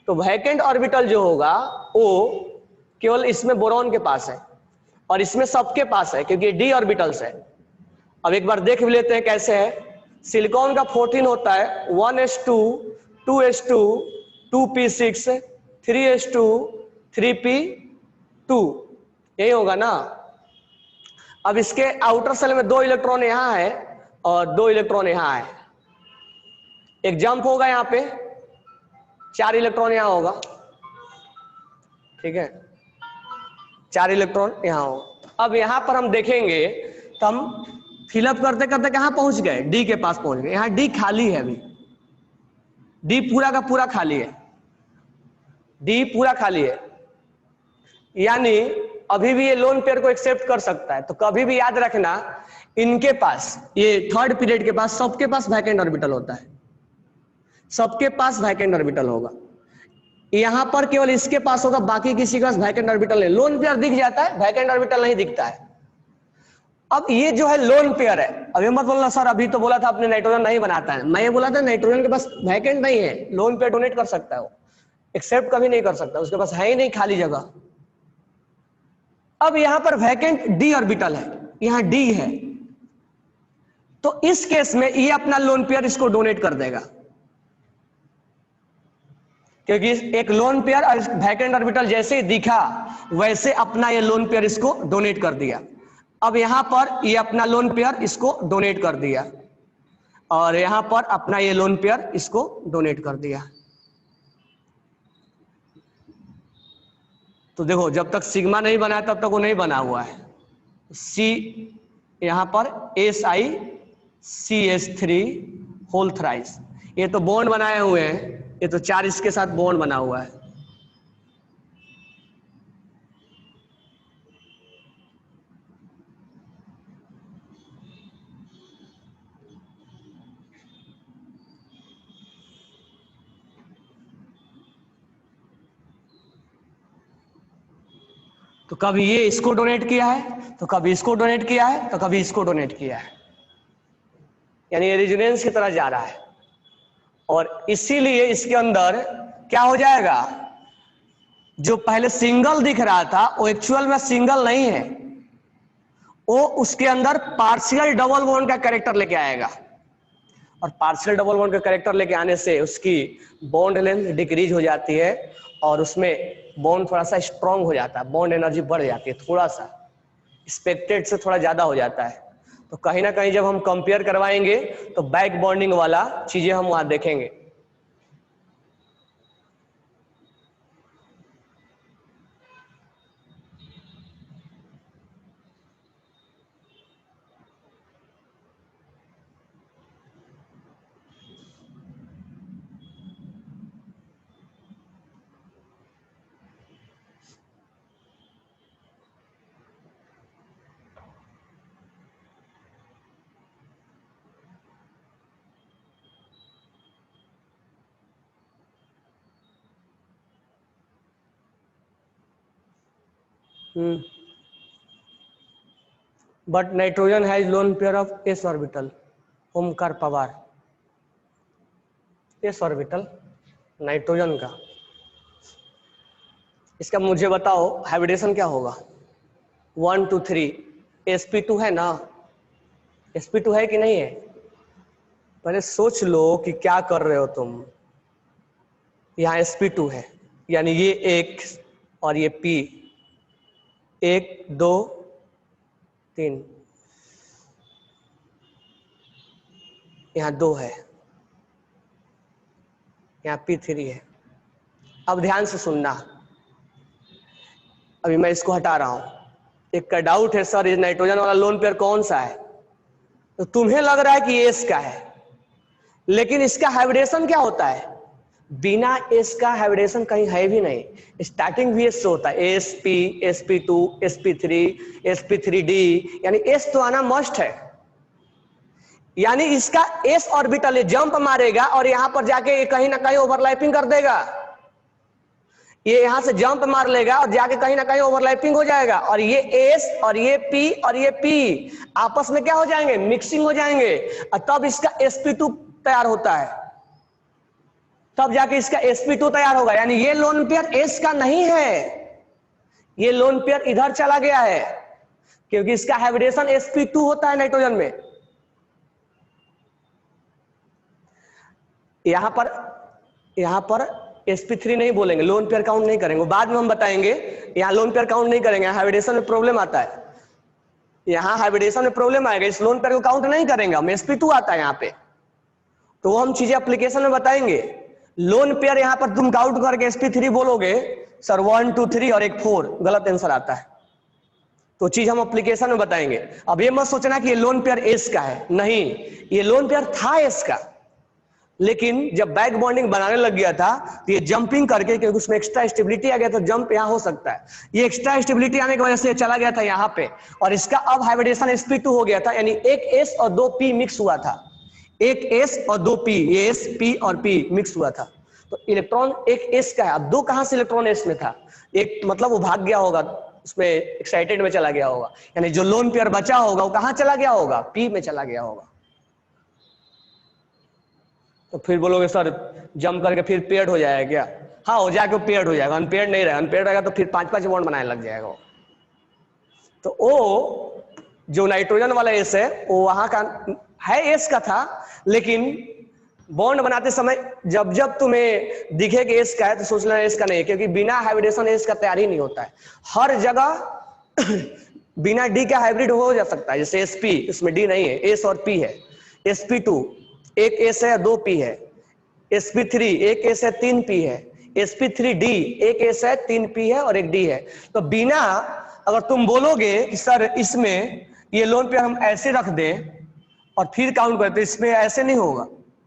तो वैकेंट ऑर्बिटल जो होगा वो केवल इसमें बोरॉन के पास है और इसमें सबके पास है, क्योंकि डी ऑर्बिटल्स है। अब एक बार देख भी लेते हैं कैसे है। सिलिकॉन का 14 होता है, 1s2 2s2 2p6 3s2 3p2, यही होगा ना। अब इसके आउटर सेल में 2 इलेक्ट्रॉन यहां है और 2 इलेक्ट्रॉन यहां है, एक जंप होगा यहां पे, 4 इलेक्ट्रॉन यहां होगा, ठीक है, 4 इलेक्ट्रॉन यहां होगा। अब यहां पर हम देखेंगे तो हम फिलअप करते करते कहां पहुंच गए, डी के पास पहुंच गए। यहां डी खाली है, अभी डी पूरा का पूरा खाली है, डी पूरा खाली है, यानी अभी भी ये लोन पेयर को एक्सेप्ट कर सकता है। तो कभी भी याद रखना, इनके पास, ये थर्ड पीरियड के पास सबके पास वैकेंट ऑर्बिटल होता है, सबके पास वैकेंट ऑर्बिटल होगा। यहां पर केवल इसके पास होगा, बाकी किसी के पास वैकेंट ऑर्बिटल नहीं। लोन पेयर दिख जाता है, वैकेंट ऑर्बिटल नहीं दिखता है। अब ये जो है लोन पेयर है। अब ये मत बोलना सर अभी तो बोला था आपने नाइट्रोजन नहीं बनाता है। मैं ये बोला था नाइट्रोजन के पास वैकेंट नहीं है, लोन पेयर डोनेट कर सकता है, वो एक्सेप्ट कभी नहीं कर सकता, उसके पास है ही नहीं खाली जगह। अब यहां पर वैकेंट डी ऑर्बिटल है, यहां डी है, तो इस केस में ये अपना लोन पेयर इसको डोनेट कर देगा, क्योंकि एक लोन पेयर और वैकेंट ऑर्बिटल जैसे ही दिखा वैसे अपना ये लोन पेयर इसको डोनेट कर दिया। अब यहां पर ये अपना लोन पेयर इसको डोनेट कर दिया और यहां पर अपना ये लोन पेयर इसको डोनेट कर दिया। तो देखो जब तक सिग्मा नहीं बना है तब तक वो नहीं बना हुआ है। सी यहां पर SiCH3 होल थ्राइस, ये तो बॉन्ड बनाए हुए हैं, ये तो 4 इसके साथ बॉन्ड बना हुआ है। तो कभी ये इसको डोनेट किया है, तो कभी इसको डोनेट किया है, तो कभी इसको डोनेट किया है, यानी ये रेजोनेंस की तरह जा रहा है। और इसीलिए इसके अंदर क्या हो जाएगा, जो पहले सिंगल दिख रहा था वो एक्चुअल में सिंगल नहीं है, वो उसके अंदर पार्शियल डबल बॉन्ड का कैरेक्टर लेके आएगा। और पार्शियल डबल बॉन्ड का कैरेक्टर लेके आने से उसकी बॉन्ड लेंथ डिक्रीज हो जाती है और उसमें बॉन्ड थोड़ा सा स्ट्रांग हो जाता है, बॉन्ड एनर्जी बढ़ जाती है, थोड़ा सा एक्सपेक्टेड से थोड़ा ज्यादा हो जाता है। तो कहीं ना कहीं जब हम कंपेयर करवाएंगे तो बैक बॉन्डिंग वाला चीजें हम वहां देखेंगे। But nitrogen has lone pair of S orbital. Omkar Pawar, S orbital nitrogen का। इसका मुझे बताओ हाइब्रिडेशन क्या होगा। 1 2 3 sp2 है ना, sp2 है कि नहीं है? पहले सोच लो कि क्या कर रहे हो तुम। यहाँ sp2 है, यानी ये एक और ये p, 1 2 3, यहाँ 2 है, यहाँ p3 है। अब ध्यान से सुनना, अभी मैं इसको हटा रहा हूं। एक का डाउट है सर ये नाइट्रोजन वाला लोन पेयर कौन सा है, तो तुम्हें लग रहा है कि एस का है, लेकिन इसका हाइब्रिडेशन क्या होता है? बिना एस का हाइब्रिडेशन कहीं है भी नहीं। स्टार्टिंग भी एस से होता है, sp sp2 sp3 sp3d, यानी एस तो आना मस्ट है। यानी इसका एस ऑर्बिटल जंप मारेगा और यहां पर जाके कहीं ना कहीं ओवरलैपिंग कर देगा। ये यहां से जंप मार लेगा और जाके कहीं ना कहीं ओवरलैपिंग हो जाएगा, और ये एस और ये पी और ये पी आपस में क्या हो जाएंगे? मिक्सिंग हो जाएंगे, और तब इसका sp2 तैयार होता है, तब जाके इसका sp2 तैयार होगा। यानी ये लोन पेयर एस का नहीं है, ये लोन पेयर इधर चला गया है, क्योंकि इसका हाइब्रिडेशन sp2 होता है नाइट्रोजन में। यहां पर sp3 नहीं बोलेंगे, लोन पेयर काउंट नहीं करेंगे, बाद में हम बताएंगे। यहां लोन पेयर काउंट नहीं करेंगे, हाइब्रिडेशन में प्रॉब्लम आता है, यहां हाइब्रिडेशन में प्रॉब्लम आएगा, इस लोन पेयर को काउंट नहीं करेंगे हम, sp2 आता है यहां पे, तो वो हम चीजें एप्लीकेशन में बताएंगे। लोन पेयर यहां पर तुम काउंट करके sp3 बोलोगे, सर 1 2 3 और एक 4, गलत आंसर आता है, तो चीज हम एप्लीकेशन में बताएंगे। अब ये मत सोचना कि ये लोन पेयर एस का है, नहीं, ये लोन पेयर था एस का, लेकिन जब बैक बॉन्डिंग बनाने लग गया था तो ये जंपिंग करके, क्योंकि उसमें एक्स्ट्रा स्टेबिलिटी आ गया था, जंप यहां हो सकता है, ये एक्स्ट्रा स्टेबिलिटी आने की वजह से चला गया था यहां पे, और इसका अब हाइब्रिडेशन sp2 हो गया था, यानी एक एस और 2 पी मिक्स हुआ था, एक एस और 2 पी, ये एस पी और पी मिक्स हुआ था, तो इलेक्ट्रॉन एक एस का है। अब 2 कहां से इलेक्ट्रॉन एस में था? एक मतलब वो भाग गया होगा, उसमें एक्साइटेड में चला गया होगा, यानी जो लोन पेयर बचा होगा वो कहां चला गया होगा? पी में चला गया होगा। तो फिर बोलोगे सर जंप करके फिर पेयर्ड हो जाएगा क्या? हाँ, हो जाएगा, पेयर्ड हो जाएगा, अनपेयर्ड नहीं रहेगा, अनपेयर्ड रहेगा तो फिर 5-5 बॉन्ड बनाने लग जाएगा। तो वो जो नाइट्रोजन वाला एस है वो वहां का है, एस का था, लेकिन बॉन्ड बनाते समय जब जब तुम्हें दिखे कि एस का है तो सोच लेना एस का नहीं है, क्योंकि बिना हाइब्रिडेशन एस का तैयार ही नहीं होता है। हर जगह बिना डी का हाइब्रिड हो जा सकता है, जैसे sp, इसमें डी नहीं है, एस और पी है। sp2 एक एस है 2 पी है, sp3 एक एस है 3 पी है, sp3d एक एस है 3 पी है और एक डी है। तो बिना, अगर तुम बोलोगे कि सर इसमें ये लोन पे हम ऐसे रख दें और फिर काउंट करें, तो इसमें ऐसे नहीं होगा,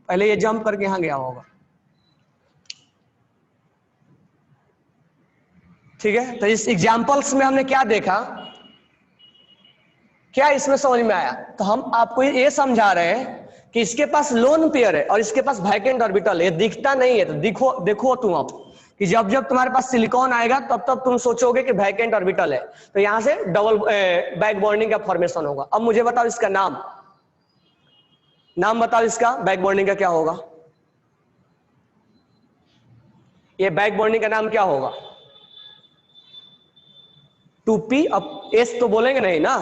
पहले ये जंप करके यहां गया होगा। ठीक है, तो इस एग्जांपल्स में हमने क्या देखा, क्या इसमें समझ में आया? तो हम आपको ये समझा रहे हैं कि इसके पास लोन पेयर है और इसके पास वैकेंट ऑर्बिटल है, दिखता नहीं है, तो देखो तुम अब कि जब जब तुम्हारे पास सिलिकॉन आएगा तब तब तुम सोचोगे कि वैकेंट ऑर्बिटल है, तो यहां से डबल बैक बॉन्डिंग का फॉर्मेशन होगा। अब मुझे बताओ इसका नाम बताओ, इसका बैक बॉन्डिंग का क्या होगा? ये बैक बॉन्डिंग का नाम क्या होगा? 2p। अब एस तो बोलेंगे नहीं ना,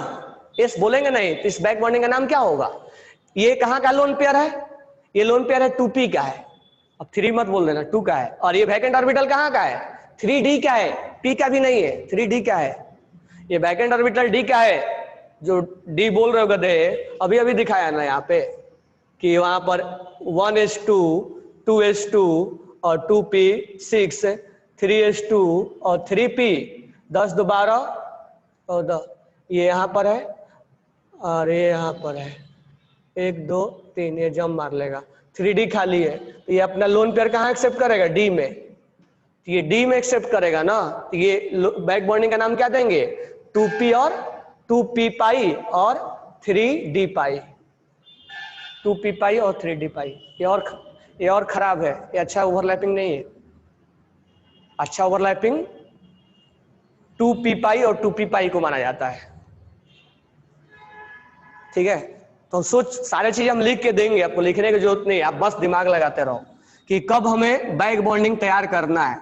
एस बोलेंगे नहीं, तो इस बैक बॉन्डिंग का नाम क्या होगा? ये कहां का लोन पेयर है? ये लोन पेयर है 2p का है, अब 3 मत बोल देना, 2 का है। और ये वैकेंट ऑर्बिटल कहां का है? 3d का है, p का भी नहीं है, 3d का है। ये वैकेंट ऑर्बिटल d का है, जो d बोल रहे हो गधे, अभी अभी दिखाया ना यहाँ पे कि वहां पर 1s2 2s2 और 2p6 3s2 और 3p 10 2 12 14, ये यहां पर है और ये यहां पर है, 1 2 3, ये जंप मार लेगा, 3d खाली है, तो ये अपना लोन पेयर कहां एक्सेप्ट करेगा? डी में, तो ये डी में एक्सेप्ट करेगा ना, तो ये बैक बॉन्डिंग का नाम क्या देंगे? 2p और 2p पाई और 3d पाई, 2p पाई और 3d पाई। ये और खराब है, ये अच्छा ओवरलैपिंग नहीं है, अच्छा ओवरलैपिंग 2p पाई और 2p पाई को माना जाता है। ठीक है, तो सोच सारे चीज हम लिख के देंगे, आपको लिखने की जरूरत नहीं, आप बस दिमाग लगाते रहो कि कब हमें बैक बॉन्डिंग तैयार करना है।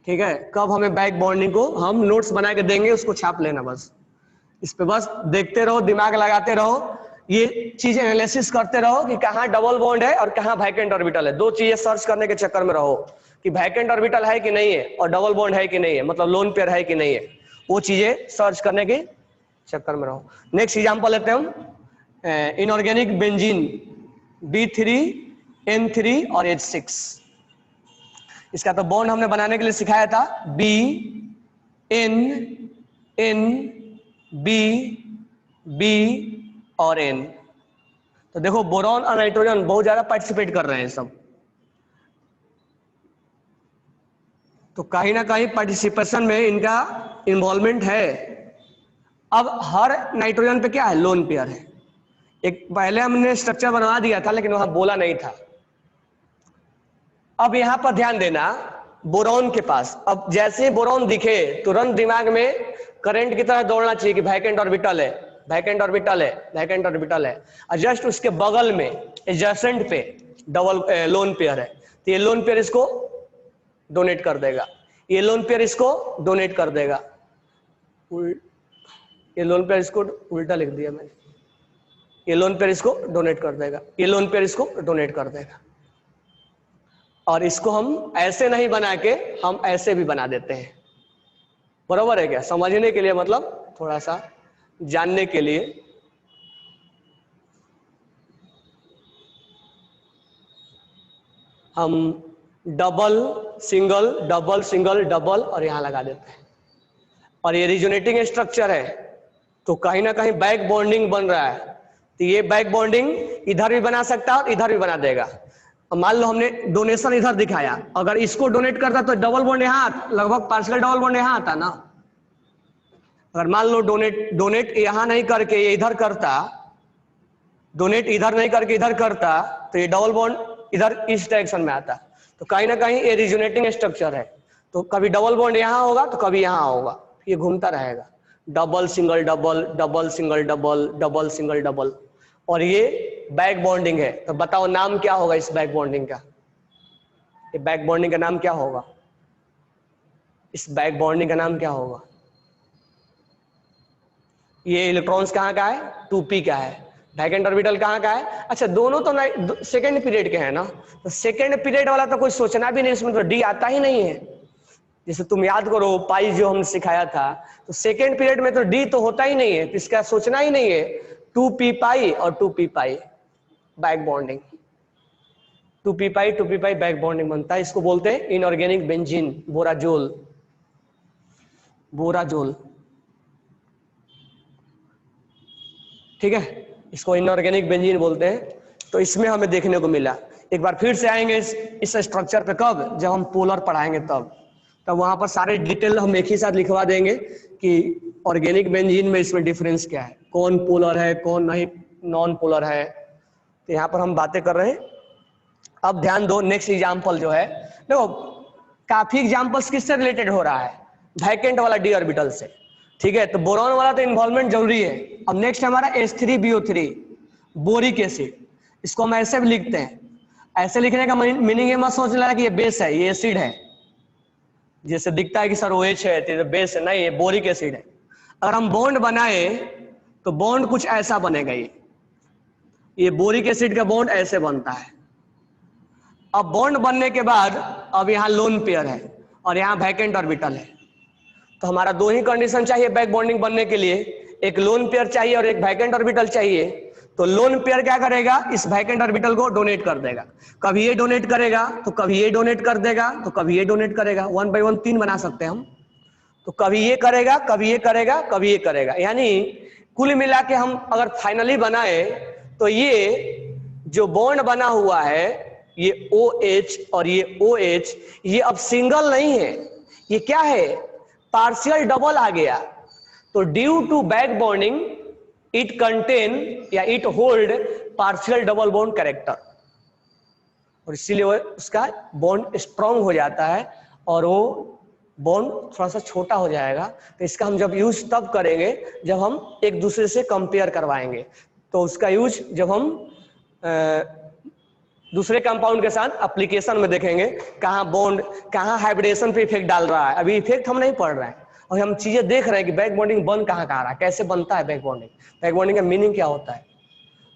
ठीक है, कब हमें बैक बॉन्डिंग को हम नोट्स बना के देंगे, उसको छाप लेना बस, इस पे बस देखते रहो, दिमाग लगाते रहो, ये चीज एनालिसिस करते रहो कि कहाँ डबल बॉन्ड है और कहाँ वैकेंट ऑर्बिटल है। दो चीजें सर्च करने के चक्कर में रहो कि वैकेंट ऑर्बिटल है कि नहीं है और डबल बॉन्ड है कि नहीं है, मतलब लोन पेयर है कि नहीं है, वो चीजें सर्च करने के चक्कर में रहो। नेक्स्ट एग्जांपल लेते हैं हम, इनऑर्गेनिक बेंजीन B3N3 और H6। इसका तो बॉन्ड हमने बनाने के लिए सिखाया था, B और N। तो देखो बोरॉन और नाइट्रोजन बहुत ज्यादा पार्टिसिपेट कर रहे हैं सब, तो कहीं ना कहीं पार्टिसिपेशन में इनका इन्वॉल्वमेंट है। अब हर नाइट्रोजन पे क्या है, लोन पेयर है। एक पहले हमने स्ट्रक्चर बनवा दिया था लेकिन वहां बोला नहीं था। अब यहां पर ध्यान देना, बोरॉन के पास अब जैसे ही बोरॉन दिखे तुरंत दिमाग में करंट की तरह दौड़ना चाहिए कि वैकेंट ऑर्बिटल है, वैकेंट ऑर्बिटल है, वैकेंट ऑर्बिटल है। और जस्ट उसके बगल में एडजेसेंट पे डबल लोन पेयर है, तो ये लोन पेयर इसको डोनेट कर देगा, ये लोन पेयर इसको डोनेट कर देगा। ये लोन पेयर इसको उल्टा लिख दिया मैंने, ये लोन पेयर इसको डोनेट कर देगा, ये लोन पेयर इसको डोनेट कर देगा। और इसको हम ऐसे नहीं बना के हम ऐसे भी बना देते हैं, बराबर है क्या? समझने के लिए, मतलब थोड़ा सा जानने के लिए। हम double single double single double और यहां लगा देते हैं, और ये रिजोनेटिंग स्ट्रक्चर है, तो कहीं ना कहीं बैक बॉन्डिंग बन रहा है। तो ये बैक बॉन्डिंग इधर भी बना सकता है और इधर भी बना देगा। मान लो हमने डोनेशन इधर दिखाया, अगर इसको डोनेट करता तो डबल बॉन्ड यहां, लगभग पार्शियल डबल बॉन्ड यहां आता ना। अगर मान लो डोनेट यहां नहीं करके ये इधर करता, डोनेट इधर नहीं करके इधर करता, तो ये डबल बॉन्ड इधर इस डायरेक्शन में आता। तो कहीं ना कहीं ये रिजोनेटिंग स्ट्रक्चर है, तो कभी डबल बॉन्ड यहां होगा तो कभी यहां होगा, ये घूमता रहेगा, double single double double single double double single double. और ये बैक बॉन्डिंग है। तो बताओ नाम क्या होगा इस बैक बॉन्डिंग का? ये बैक बॉन्डिंग का नाम क्या होगा? इस बैक बॉन्डिंग का नाम क्या होगा? ये इलेक्ट्रॉन्स कहाँ का है? 2p का है। वैकेंट ऑर्बिटल कहाँ का है? अच्छा, दोनों तो सेकेंड पीरियड के हैं ना, तो सेकेंड पीरियड वाला तो कोई सोचना भी नहीं, इसमें तो डी आता ही नहीं है। जैसे तुम याद करो पाई जो हमने सिखाया था, तो सेकेंड पीरियड में तो डी तो होता ही नहीं है, तो इसका सोचना ही नहीं है। 2p पाई और 2p pi back bonding, 2p pi back bonding बनता है। इसको बोलते हैं इनऑर्गेनिक बेंजीन, बोराजोल, बोराजोल। ठीक है, इसको इनऑर्गेनिक बेंजीन बोलते हैं। तो इसमें हमें देखने को मिला। एक बार फिर से आएंगे इस स्ट्रक्चर पे, कब? जब हम पोलर पढ़ाएंगे तब वहां पर सारे डिटेल हम एक ही साथ लिखवा देंगे कि ऑर्गेनिक बेंजीन में इसमें डिफरेंस क्या है, कौन पोलर है कौन नहीं नॉन पोलर है। तो यहाँ पर हम बातें कर रहे हैं। अब ध्यान दो, नेक्स्ट एग्जांपल जो है, देखो काफी एग्जांपल्स किससे रिलेटेड हो रहा है? वैकेंट वाला डी ऑर्बिटल से। ठीक है, तो बोरॉन वाला तो इन्वॉल्वमेंट जरूरी है। अब नेक्स्ट हमारा H3BO3 बोरिक एसिड, इसको हम ऐसे भी लिखते हैं। ऐसे लिखने का मीनिंग ये मत सोच लेना कि ये बेस है, ये एसिड है। जैसे दिखता है कि सर OH है तो बेस है, नहीं, ये बोरिक एसिड है। अगर हम बॉन्ड बनाए तो बॉन्ड कुछ ऐसा बनेगा, ये बोरिक एसिड का बॉन्ड ऐसे बनता है। अब बॉन्ड बनने के बाद अब यहाँ लोन पेयर है और यहाँ वैकेंट ऑर्बिटल है। तो हमारा दो ही कंडीशन चाहिए बैक बॉन्डिंग बनने के लिए, एक लोन पेयर चाहिए और एक वैकेंट ऑर्बिटल चाहिए। तो लोन पेयर क्या करेगा? इस वैकेंट ऑर्बिटल को डोनेट कर देगा। कभी ये डोनेट करेगा तो कभी ये डोनेट कर देगा, तो कभी ये डोनेट करेगा। 1 by 1 3 बना सकते हैं हम। तो कभी ये करेगा, कभी ये करेगा, कभी ये करेगा। यानी कुल मिला के हम अगर फाइनली बनाए तो ये जो बॉन्ड बना हुआ है, ये OH और ये OH, ये अब सिंगल नहीं है, ये क्या है? पार्शियल डबल आ गया। तो due to back bonding it contain या it hold partial double bond character, और इसीलिए उसका बॉन्ड स्ट्रांग हो जाता है और वो बॉन्ड थोड़ा सा छोटा हो जाएगा। तो इसका हम जब यूज तब करेंगे जब हम एक दूसरे से कंपेयर करवाएंगे। तो उसका यूज जब हम दूसरे कंपाउंड के साथ एप्लीकेशन में देखेंगे, कहाँ बॉन्ड, कहाँ हाइब्रिडेशन पे इफेक्ट डाल रहा है। अभी इफेक्ट हम नहीं पढ़ रहे हैं और हम चीजें देख रहे हैं कि बैक बॉन्डिंग बन कहाँ रहा है, कैसे बनता है बैक बॉन्डिंग, बैक बॉन्डिंग का मीनिंग क्या होता है।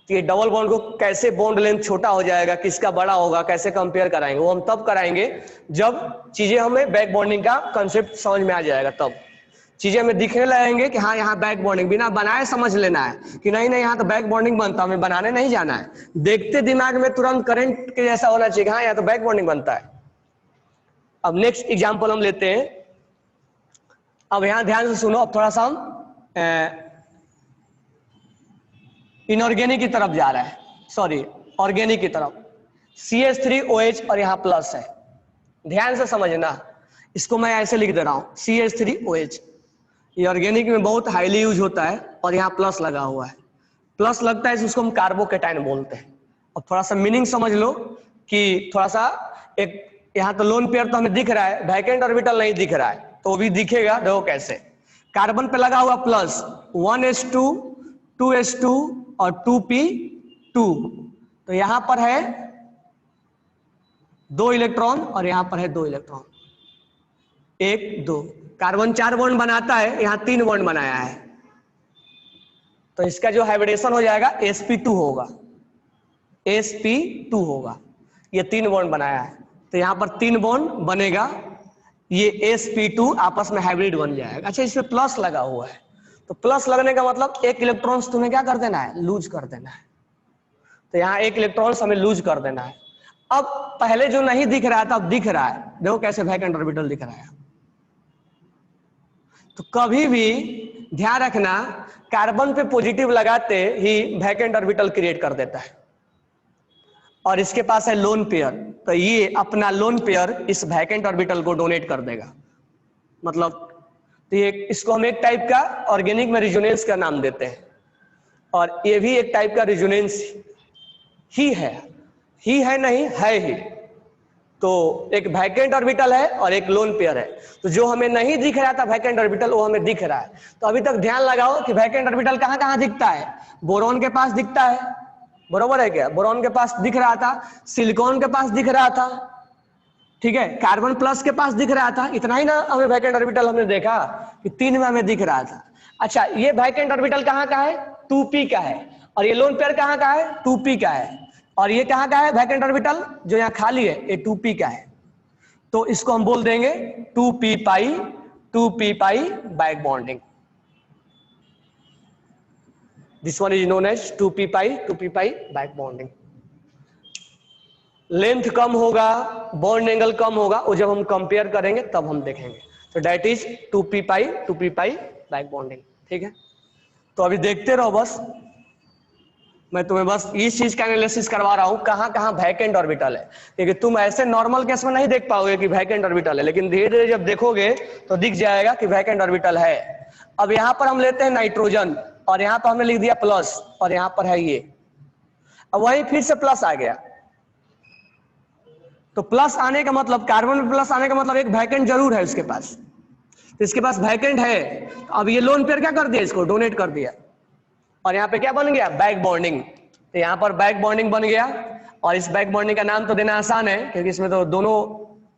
तो ये डबल बॉन्ड को कैसे बॉन्ड लेंथ छोटा हो जाएगा, किसका बड़ा होगा, कैसे कंपेयर कराएंगे, वो हम तब कराएंगे जब चीजें हमें बैक बॉन्डिंग का कंसेप्ट समझ में आ जाएगा। तब चीजें हमें दिखने लगेंगे कि हाँ यहाँ बैक बॉन्डिंग, बिना बनाए समझ लेना है कि नहीं नहीं यहाँ तो बैक बॉन्डिंग बनता, हमें बनाने नहीं जाना है। देखते दिमाग में तुरंत करंट के जैसा होना चाहिए, हाँ यहाँ तो बैक बॉन्डिंग बनता है। अब नेक्स्ट एग्जाम्पल हम लेते हैं। अब यहां ध्यान से सुनो, अब थोड़ा सा हम इनऑर्गेनिक की तरफ जा रहा है, सॉरी ऑर्गेनिक की तरफ। CH3OH और यहां प्लस है, ध्यान से समझना। इसको मैं ऐसे लिख दे रहा हूं CH3OH। ये ऑर्गेनिक में बहुत हाईली यूज होता है और यहाँ प्लस लगा हुआ है। प्लस लगता है उसको हम कार्बोकेटाइन बोलते हैं। और थोड़ा सा मीनिंग समझ लो कि थोड़ा सा एक यहाँ तो लोन पेयर तो हमें दिख रहा है, वैकेंट ऑर्बिटल नहीं दिख रहा है, तो भी दिखेगा, देखो कैसे। कार्बन पे लगा हुआ प्लस 1s2 2s2 और 2p2, तो यहां पर है 2 इलेक्ट्रॉन और यहां पर है 2 इलेक्ट्रॉन, 1 2। कार्बन 4 बॉन्ड बनाता है, यहां 3 बॉन्ड बनाया है, तो इसका जो हाइब्रिडेशन हो जाएगा sp2 होगा, sp2 होगा। ये 3 बॉन्ड बनाया है तो यहां पर 3 बॉन्ड बनेगा, ये sp2 आपस में हाइब्रिड बन जाएगा। अच्छा, इसमें प्लस लगा हुआ है, तो प्लस लगने का मतलब 1 इलेक्ट्रॉन तुम्हें क्या कर देना है, लूज कर देना है। तो यहाँ 1 इलेक्ट्रॉन हमें लूज कर देना है। अब पहले जो नहीं दिख रहा था अब दिख रहा है, देखो कैसे वैकेंट ऑर्बिटल दिख रहा है। तो कभी भी ध्यान रखना, कार्बन पे पॉजिटिव लगाते ही वैकेंट ऑर्बिटल क्रिएट कर देता है। और इसके पास है लोन पेयर, तो ये अपना लोन पेयर इस वैकेंट ऑर्बिटल को डोनेट कर देगा। मतलब तो ये इसको हम एक टाइप का ऑर्गेनिक में रिजोनेंस का नाम देते हैं, और ये भी एक टाइप का रिजोनेंस ही है नहीं है ही। तो एक वैकेंट ऑर्बिटल है और एक लोन पेयर है। तो जो हमें नहीं दिख रहा था वैकेंट ऑर्बिटल, वो हमें दिख रहा है। तो अभी तक ध्यान लगाओ कि वैकेंट ऑर्बिटल कहां कहां दिखता है। बोरॉन के पास दिखता है, बरोबर है क्या, बोरॉन के पास दिख रहा था, सिलिकॉन के पास दिख रहा था, ठीक है, कार्बन प्लस के पास दिख रहा था। इतना ही ना हमें वैकेंट ऑर्बिटल हमने देखा कि 3 में हमें दिख रहा था। अच्छा, ये वैकेंट ऑर्बिटल कहां का है, 2p का है, और ये लोन पेयर कहां का है, 2p का है। और ये कहां का है वैकेंट ऑर्बिटल, जो यहाँ खाली है, ये 2p का है। तो इसको हम बोल देंगे 2p pi back bonding. This one is known as 2p pi back bonding. Length कम होगा, बॉन्ड एंगल कम होगा, वो जब हम कंपेयर करेंगे तब हम देखेंगे। तो that is 2p pi back bonding, ठीक है। तो अभी देखते रहो, बस मैं तुम्हें बस इस चीज का एनालिसिस करवा रहा हूं कहां कहां वैकेंट ऑर्बिटल है, क्योंकि तुम ऐसे नॉर्मल केस में नहीं देख पाओगे कि वैकेंट ऑर्बिटल है, लेकिन धीरे धीरे जब देखोगे तो दिख जाएगा कि वैकेंट ऑर्बिटल है। अब यहां पर हम लेते हैं नाइट्रोजन, और यहां पर हमने लिख दिया प्लस, और यहां पर है ये। अब वही फिर से प्लस आ गया, तो प्लस आने का मतलब, कार्बन में प्लस आने का मतलब एक वैकेंट जरूर है उसके पास। तो इसके पास वैकेंट है, अब ये लोन पेयर क्या कर दिया, इसको डोनेट कर दिया, और यहाँ पे क्या बन गया, बैक बॉन्डिंग। तो यहाँ पर बैक बॉन्डिंग बन गया, और इस बैक बॉन्डिंग का नाम तो देना आसान है क्योंकि इसमें तो दोनों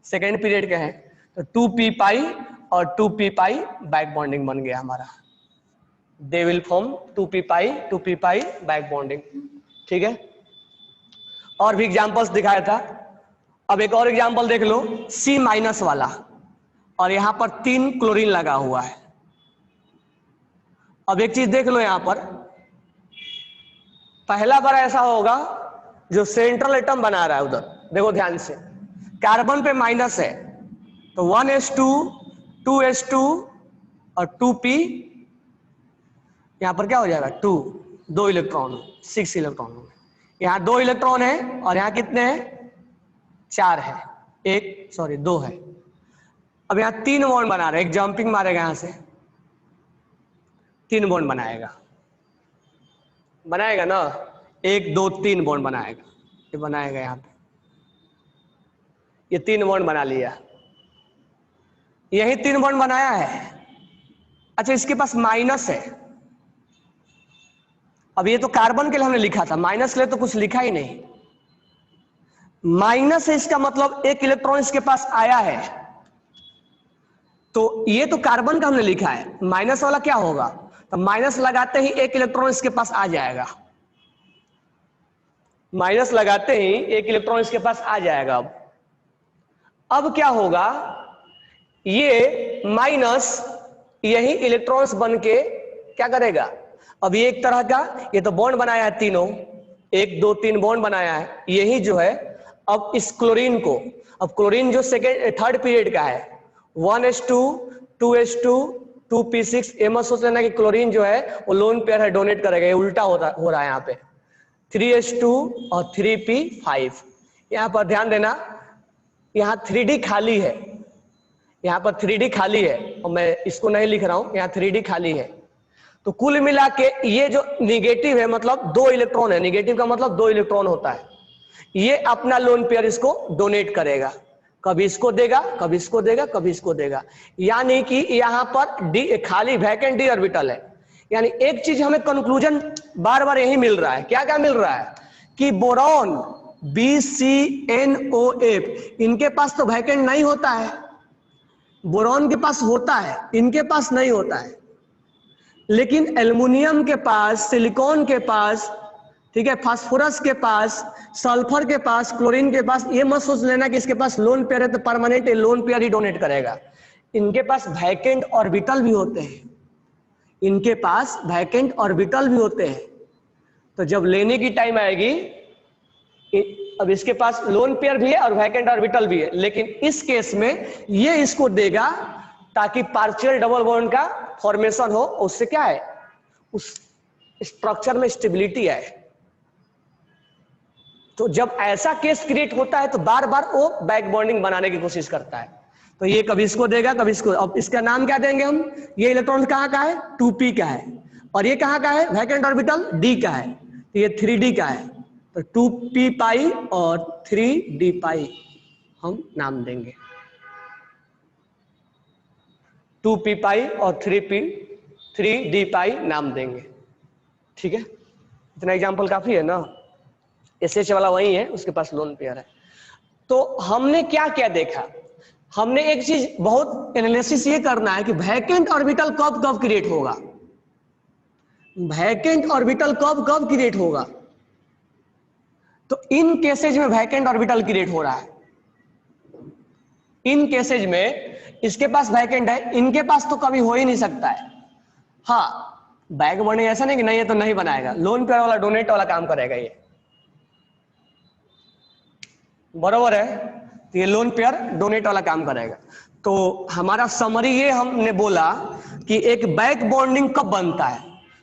सेकेंड पीरियड के हैं। तो 2p पाई और 2p पाई बैक बॉन्डिंग बन गया हमारा। They will form 2p pi back bonding, ठीक है। और भी एग्जांपल्स दिखाया था। अब एक और एग्जांपल देख लो, C- वाला, और यहां पर 3 क्लोरीन लगा हुआ है। अब एक चीज देख लो, यहां पर पहला बार ऐसा होगा जो सेंट्रल एटम बना रहा है उधर, देखो ध्यान से, कार्बन पे माइनस है, तो 1s2 2s2 और 2p, यहां पर क्या हो जाएगा 2 इलेक्ट्रॉन, 6 इलेक्ट्रॉन। यहां 2 इलेक्ट्रॉन है और यहां कितने हैं, 4 है, 2 है। अब यहां 3 बॉन्ड बना रहे, एक जंपिंग मारेगा, यहां से 3 बॉन्ड बनाएगा ना, 1 2 3 बॉन्ड बनाएगा, ये बनाएगा, यहां पे ये 3 बॉन्ड बना लिया। यही 3 बॉन्ड बनाया है। अच्छा, इसके पास माइनस है। अब ये तो कार्बन के लिए हमने लिखा था, माइनस के लिए तो कुछ लिखा ही नहीं। माइनस है, इसका मतलब एक इलेक्ट्रॉन इसके पास आया है। तो ये तो कार्बन का हमने लिखा है, माइनस वाला क्या होगा? तो माइनस लगाते ही एक इलेक्ट्रॉन इसके पास आ जाएगा। माइनस लगाते ही एक इलेक्ट्रॉन इसके पास आ जाएगा। अब क्या होगा? ये माइनस यही इलेक्ट्रॉन्स बन के क्या करेगा? अब ये एक तरह का, ये तो बॉन्ड बनाया है तीनों, 1 2 3 बॉन्ड बनाया है, यही जो है अब इस क्लोरीन को, अब क्लोरीन जो थर्ड पीरियड का है, 1s2 2s2 2p6, ये मत सोच लेना कि क्लोरीन जो है वो लोन पेयर है, डोनेट करेगा, ये उल्टा हो रहा है यहाँ पे। 3s2 और 3p5, यहाँ पर ध्यान देना, यहाँ 3d खाली है, यहाँ पर 3d खाली है, और मैं इसको नहीं लिख रहा हूं, यहाँ 3d खाली है। तो कुल मिला के ये जो निगेटिव है, मतलब 2 इलेक्ट्रॉन है, निगेटिव का मतलब 2 इलेक्ट्रॉन होता है, ये अपना लोन पेयर इसको डोनेट करेगा, कभी इसको देगा, कभी इसको देगा, कभी इसको देगा। यानी कि यहाँ पर डी खाली वैकेंट डी ऑर्बिटल है। यानी एक चीज हमें कंक्लूजन बार बार यही मिल रहा है, क्या क्या मिल रहा है कि बोरॉन BCNOF, इनके पास तो वैकेंट नहीं होता है, बोरॉन के पास होता है, इनके पास नहीं होता है। लेकिन एल्युमिनियम के पास, सिलिकॉन के पास, ठीक है, फास्फोरस के पास, सल्फर के पास, क्लोरीन के पास, ये मत सोच लेना कि इसके पास लोन पेयर है तो परमानेंट लोन पेयर ही डोनेट करेगा। इनके पास वैकेंट ऑर्बिटल भी होते हैं, इनके पास वैकेंट ऑर्बिटल भी होते हैं। तो जब लेने की टाइम आएगी, अब इसके पास लोन पेयर भी है और वैकेंट ऑर्बिटल भी है, लेकिन इस केस में ये इसको देगा ताकि पार्शियल डबल बॉन्ड का फॉर्मेशन हो, उससे क्या है, उस स्ट्रक्चर में स्टेबिलिटी आए। तो जब ऐसा केस क्रिएट होता है तो बार बार वो बैक बॉन्डिंग बनाने की कोशिश करता है। तो ये कभी इसको देगा, कभी इसको। अब इसका नाम क्या देंगे हम? ये इलेक्ट्रॉन कहाँ का है? 2p का है, और ये कहाँ का है? वैकेंट ऑर्बिटल d का है, तो ये 3d का है। तो 2p पाई और 3d पाई हम नाम देंगे, 2p पाई और 3d पाई नाम देंगे। ठीक है, इतना एग्जाम्पल काफी है ना। SH वाला वही है, उसके पास लोन पेयर है। तो हमने क्या क्या देखा? हमने एक चीज बहुत एनालिसिस ये करना है कि वैकेंट ऑर्बिटल कब कब क्रिएट होगा, वैकेंट ऑर्बिटल कब कब क्रिएट होगा। तो इन केसेज में वैकेंट ऑर्बिटल क्रिएट हो रहा है, इन केसेज में इसके पास वैकेंट है, इनके पास तो कभी हो ही नहीं सकता है। हाँ, बैक बॉन्डिंग ऐसा नहीं कि नहीं है तो नहीं बनाएगा, लोन पेयर वाला डोनेट वाला काम करेगा ये, बराबर है। तो ये लोन पेयर डोनेट वाला काम करेगा। तो हमारा समरी ये हमने बोला कि एक बैक बॉन्डिंग कब बनता है।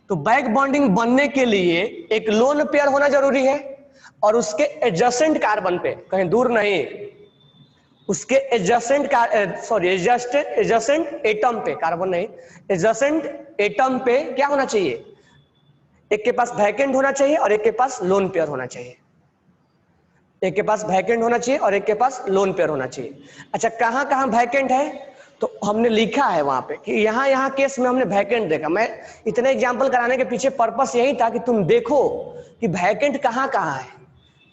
तो बैक बॉन्डिंग बनने के लिए एक लोन पेयर होना जरूरी है, और उसके एडजेसेंट कार्बन पे, कहीं दूर नहीं, उसके एडजेसेंट एटम पे, कार्बन नहीं, एडजेसेंट एटम पे क्या होना चाहिए? एक के पास वैकेंट होना चाहिए और एक के पास लोन पेयर होना चाहिए, एक के पास वैकेंट होना चाहिए और एक के पास लोन पेयर होना चाहिए। अच्छा, कहां कहां वैकेंट है? तो हमने लिखा है वहां पे कि यहां यहां केस में हमने वैकेंट देखा। मैं इतने एग्जांपल कराने के पीछे पर्पस यही था कि तुम देखो कि वैकेंट कहां कहां है,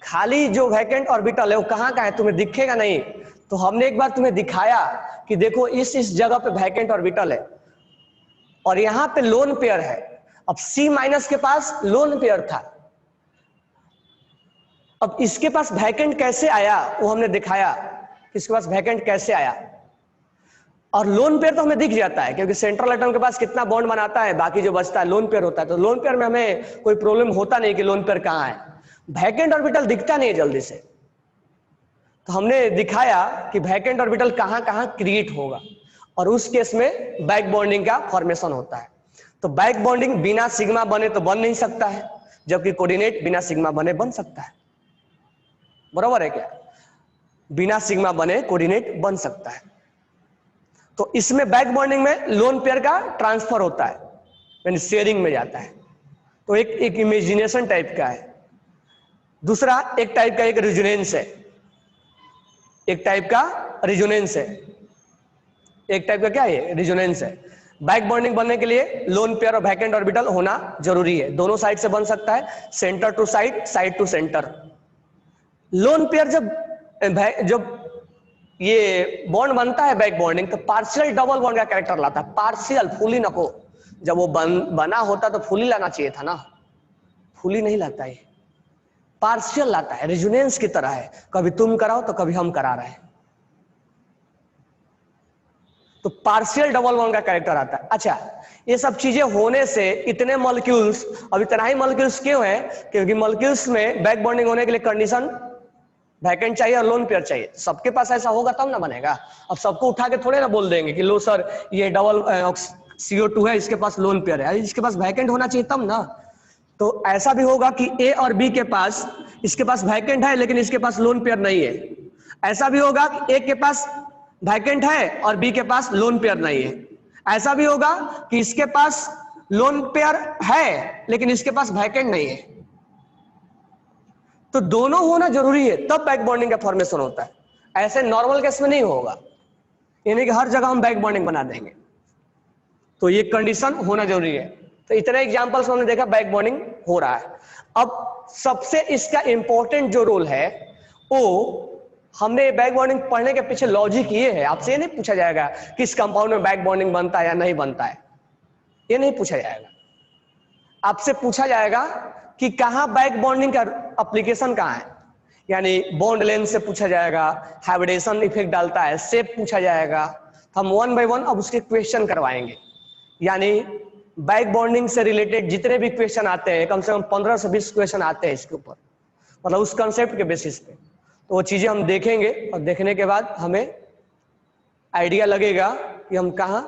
खाली जो वैकेंट ऑर्बिटल है वो कहां कहां है, तुम्हें दिखेगा नहीं। तो हमने एक बार तुम्हें दिखाया कि देखो इस जगह पे वैकेंट ऑर्बिटल है और यहां पे लोन पेयर है। अब C- के पास लोन पेयर था, अब इसके पास वैकेंट कैसे आया वो हमने दिखाया, इसके पास वैकेंट कैसे आया। और लोन पेयर तो हमें दिख जाता है क्योंकि सेंट्रल एटम के पास कितना बॉन्ड बनाता है, बाकी जो बचता है लोन पेयर होता है। तो लोन पेयर में हमें कोई प्रॉब्लम होता नहीं कि लोन पेयर कहां है, वैकेंट ऑर्बिटल दिखता नहीं है जल्दी से। तो हमने दिखाया कि वैकेंट ऑर्बिटल कहां कहां क्रिएट होगा, और उस केस में बैक बॉन्डिंग का फॉर्मेशन होता है। तो बैक बॉन्डिंग बिना सिग्मा बने तो बन नहीं सकता है, जबकि कोऑर्डिनेट बिना सिग्मा बने बन सकता है, बराबर है क्या? बिना सिग्मा बने कोऑर्डिनेट बन सकता है। तो इसमें बैक बॉन्डिंग में लोन पेयर का ट्रांसफर होता है, यानी शेयरिंग में जाता है। तो एक इमेजिनेशन टाइप का है। दूसरा एक टाइप का एक रेजोनेंस है, एक टाइप का रेजोनेंस है। एक टाइप का क्या है, रेजोनेंस है। बैक बॉन्डिंग बनने के लिए लोन पेयर और वैकेंट ऑर्बिटल होना जरूरी है, दोनों साइड से बन सकता है, centre to side, side to centre. Lone pair जब ये बॉन्ड बनता है बैक बॉन्डिंग, तो पार्शियल डबल बॉन्ड का कैरेक्टर लाता है, पार्शियल, फुली नको। जब वो बना होता तो फुली लाना चाहिए था ना, फुली नहीं लाता है, पार्शियल लाता है, रेजोनेंस की तरह है, कभी तुम कराओ तो कभी हम करा रहे हैं, तो पार्शियल डबल बॉन्ड का कैरेक्टर आता है। अच्छा, ये सब चीजें होने से इतने मॉलिक्यूल्स, अब इतना ही मॉलिक्यूल्स क्यों है, क्योंकि मॉलिक्यूल्स में बैक बॉन्डिंग होने के लिए कंडीशन वैकेंट चाहिए और लोन पेयर चाहिए, सबके पास ऐसा होगा तब ना बनेगा। अब सबको उठा के थोड़े ना बोल देंगे कि लो सर ये डबल CO2 है, इसके पास लोन पेयर है, इसके पास वैकेंट होना चाहिए तब ना। तो ऐसा भी होगा कि ए और बी के पास, इसके पास वैकेंट है लेकिन इसके पास लोन पेयर नहीं है। ऐसा भी होगा कि ए के पास वैकेंट है और बी के पास लोन पेयर नहीं है। ऐसा भी होगा कि इसके पास लोन पेयर है लेकिन इसके पास वैकेंट नहीं है। तो दोनों होना जरूरी है, तब बैक बॉन्डिंग का फॉर्मेशन होता है, ऐसे नॉर्मल केस में नहीं होगा, यानी कि हर जगह हम बैक बॉन्डिंग बना देंगे। तो ये कंडीशन होना जरूरी है। तो इतने एग्जांपल्स हमने देखा बैक बॉन्डिंग हो रहा है। अब सबसे इसका इंपॉर्टेंट जो रोल है वो, हमने बैक बॉन्डिंग पढ़ने के पीछे लॉजिक ये है, आपसे ये नहीं पूछा जाएगा किस कंपाउंड में बैक बॉन्डिंग बनता है या नहीं बनता है, ये नहीं पूछा जाएगा। आपसे पूछा जाएगा कि कहां बैक बॉन्डिंग का एप्लीकेशन कहां है, यानी बॉन्ड लेंथ से पूछा जाएगा, हाइब्रिडेशन इफेक्ट डालता है, शेप पूछा जाएगा। हम वन बाय वन अब उसके क्वेश्चन करवाएंगे, यानी बैक बॉन्डिंग से रिलेटेड जितने भी क्वेश्चन आते हैं, कम से कम 15 से 20 क्वेश्चन आते हैं इसके ऊपर, मतलब उस कंसेप्ट के बेसिस पे। तो वो चीजें हम देखेंगे और देखने के बाद हमें आइडिया लगेगा कि हम कहां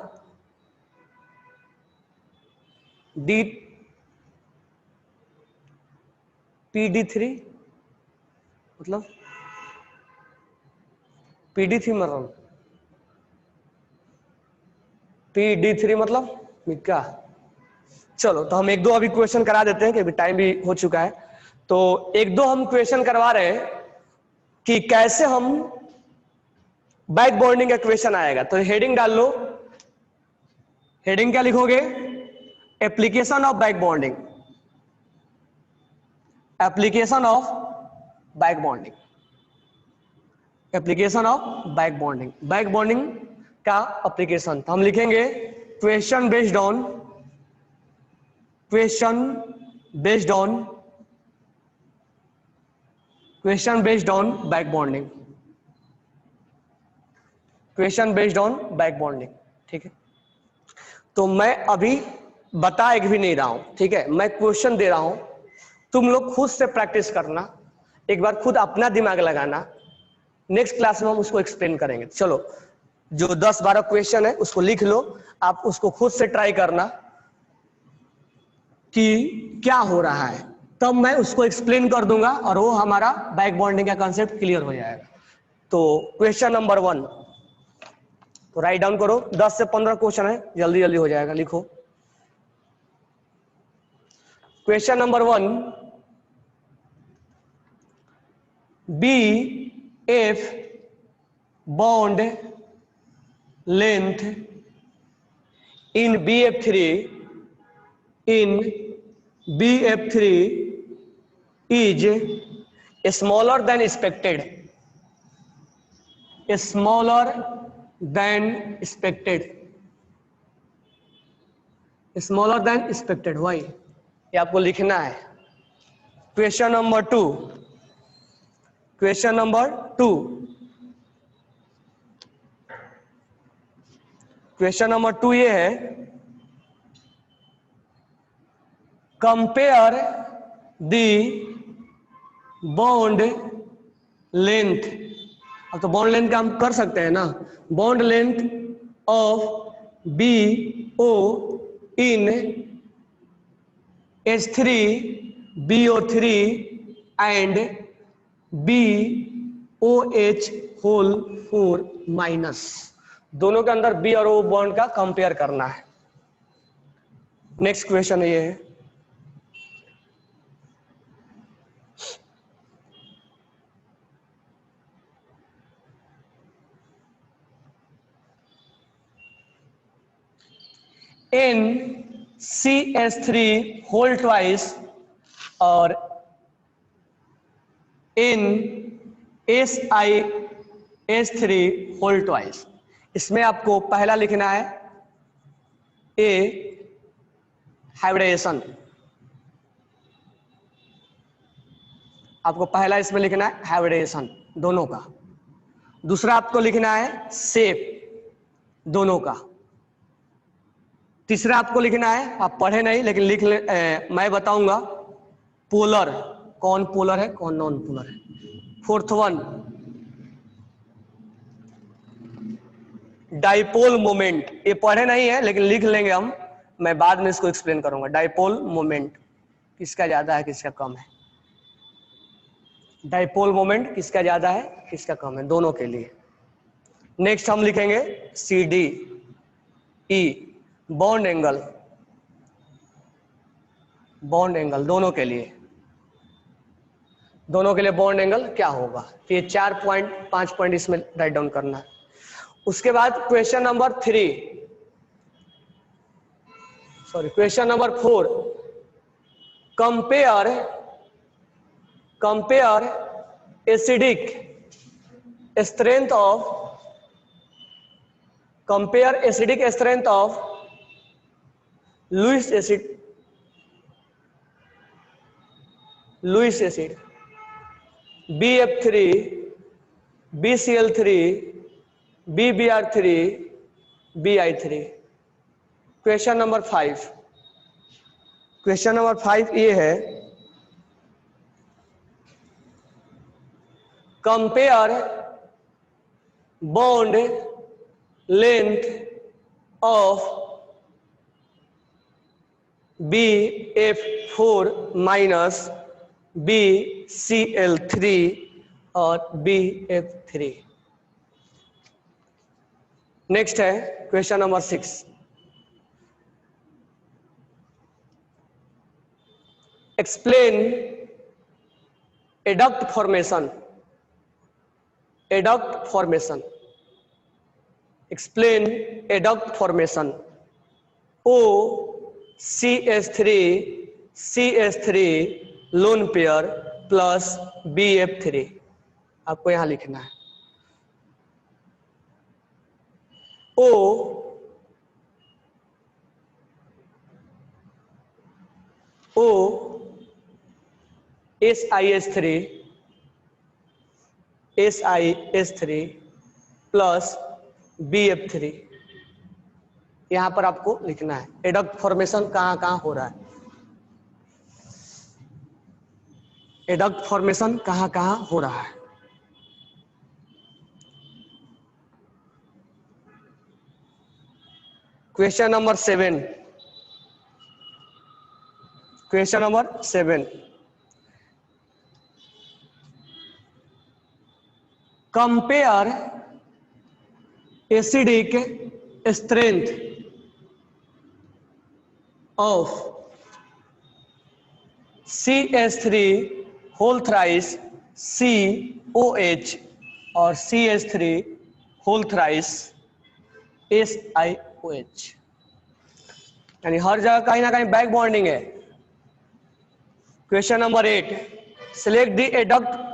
PD3 मतलब PD3 मतलब PD3 मतलब मिक्का। चलो तो हम एक दो अभी क्वेश्चन करा देते हैं कि टाइम भी हो चुका है, तो एक दो हम क्वेश्चन करवा रहे हैं कि कैसे हम बैक बॉन्डिंग का क्वेश्चन आएगा। तो हेडिंग डाल लो, हेडिंग क्या लिखोगे, application of back bonding, application of back bonding, application of back bonding, back bonding का एप्लीकेशन। तो हम लिखेंगे question based on, question based on, question based on back bonding, question based on back bonding. ठीक है, तो मैं अभी बता एक भी नहीं रहा हूं, ठीक है, मैं क्वेश्चन दे रहा हूं, तुम लोग खुद से प्रैक्टिस करना, एक बार खुद अपना दिमाग लगाना, नेक्स्ट क्लास में हम उसको एक्सप्लेन करेंगे। चलो जो 10-12 क्वेश्चन है उसको लिख लो, आप उसको खुद से ट्राई करना कि क्या हो रहा है, तब मैं उसको एक्सप्लेन कर दूंगा और वो हमारा बैक बॉन्डिंग का कॉन्सेप्ट क्लियर हो जाएगा। तो क्वेश्चन नंबर 1 तो राइट डाउन करो, 10 से 15 क्वेश्चन है, जल्दी जल्दी हो जाएगा, लिखो। Question number 1, BF bond length in BF3 is smaller than expected, smaller than expected, smaller than expected, why, ये आपको लिखना है। Question number 2, question number 2, question number 2 ये है, कंपेयर द बॉन्ड लेंथ। अब तो बॉन्ड लेंथ का हम कर सकते हैं ना, bond length of BO in H3BO3 and BOH whole 4 minus, दोनों के अंदर B और O बॉन्ड का कंपेयर करना है। नेक्स्ट क्वेश्चन ये है, NCH3 होल ट्वाइस और NSiH3 होल ट्वाइस। इसमें आपको पहला लिखना है ए हाइब्रिडेशन, आपको पहला इसमें लिखना है हाइब्रिडेशन दोनों का। दूसरा आपको लिखना है शेप दोनों का। तीसरा आपको लिखना है, आप पढ़े नहीं लेकिन लिख ले, मैं बताऊंगा पोलर, कौन पोलर है कौन नॉन पोलर है। फोर्थ वन डाइपोल मोमेंट, ये पढ़े नहीं है लेकिन लिख लेंगे हम, मैं बाद में इसको एक्सप्लेन करूंगा। डाइपोल मोमेंट किसका ज्यादा है किसका कम है, डाइपोल मोमेंट किसका ज्यादा है किसका कम है, दोनों के लिए। नेक्स्ट हम लिखेंगे CD E bond angle, bond angle दोनों के लिए, दोनों के लिए बॉन्ड एंगल क्या होगा। तो ये 5 पॉइंट इसमें राइट डाउन करना है। उसके बाद question number 4, compare acidic strength of Lewis acid BF3 BCl3 BBr3 BI3। Question number 5 ये है compare bond length of BF4 minus BCl3 और BF3। नेक्स्ट है question number 6, explain adduct formation, explain adduct formation OCH3 lone pair plus BF3। आपको यहां लिखना है SiH3 plus BF3। यहां पर आपको लिखना है एडक्ट फॉर्मेशन कहां कहां हो रहा है, एडक्ट फॉर्मेशन कहां कहां हो रहा है। Question number 7, compare acidic strength of CH3 whole thrice COH और CH3 होल थ्राइस SiOH। यानी हर जगह कहीं ना कहीं बैक बॉन्डिंग है। Question number 8, select the adduct,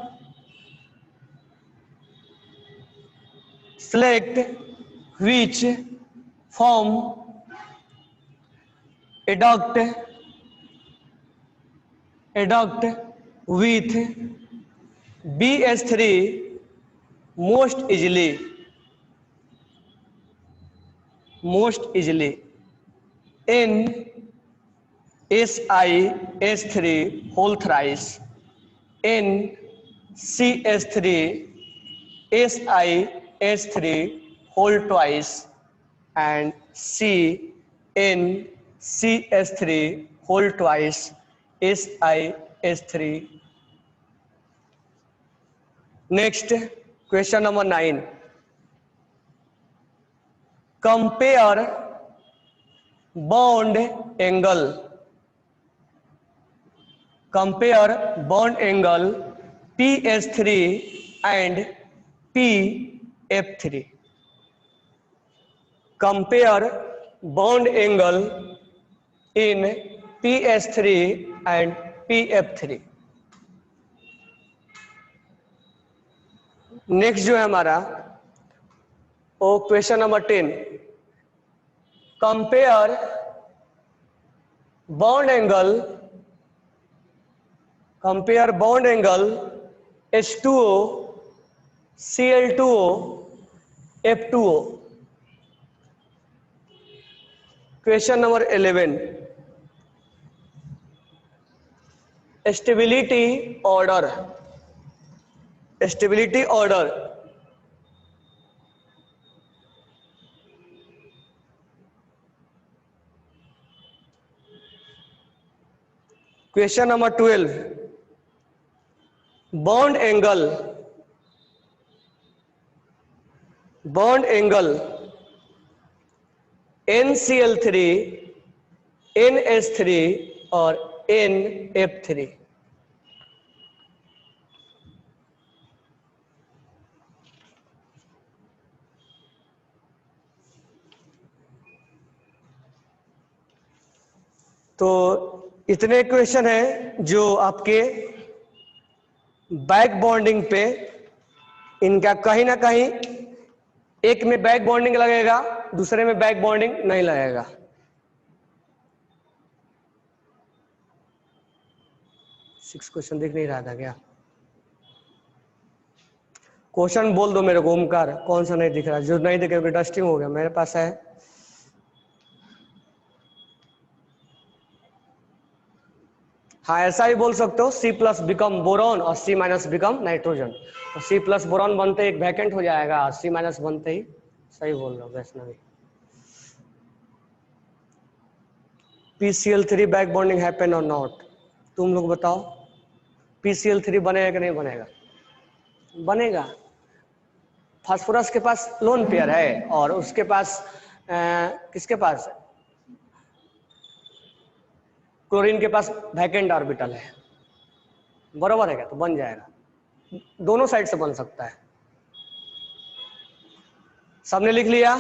select which form adduct with BH3 most easily NSiH3 whole thrice NCH3 SiH3 whole twice and CnCH3 whole twice SiH3। Next question number 9, compare bond angle PH3 and PF3। Compare bond angle in PS3 and PF3। Next जो है हमारा वो question number 10, compare bond angle H2O Cl2O F2O। Question number 11, stability order question number 12, bond angle NCl3 NH3 और NF3। तो इतने question हैं जो आपके बैक बॉन्डिंग पे, इनका कहीं ना कहीं एक में बैक बॉन्डिंग लगेगा, दूसरे में बैक बॉन्डिंग नहीं लगेगा। सिक्स क्वेश्चन दिख नहीं रहा था क्या? क्वेश्चन बोल दो मेरे को ओमकार, कौन सा नहीं दिख रहा? जो नहीं दिखे डस्टिंग हो गया, मेरे पास है। हाँ ऐसा ही बोल सकते हो, C प्लस बिकम बोरॉन और C माइनस बिकम नाइट्रोजन। तो C प्लस बोरॉन बनते ही एक वैकेंट हो जाएगा, C माइनस बनते ही। सही बोल रहा हूँ Vaishnavi. PCl3 back bonding happen और नॉट, तुम लोग बताओ। PCl3 बनेगा कि नहीं बनेगा? बनेगा। फास्फोरस के पास लोन पेयर है और उसके पास किसके पास? क्लोरीन के पास वैकेंट ऑर्बिटल है, बराबर है क्या? तो बन जाएगा, दोनों साइड से बन सकता है। सबने लिख लिया?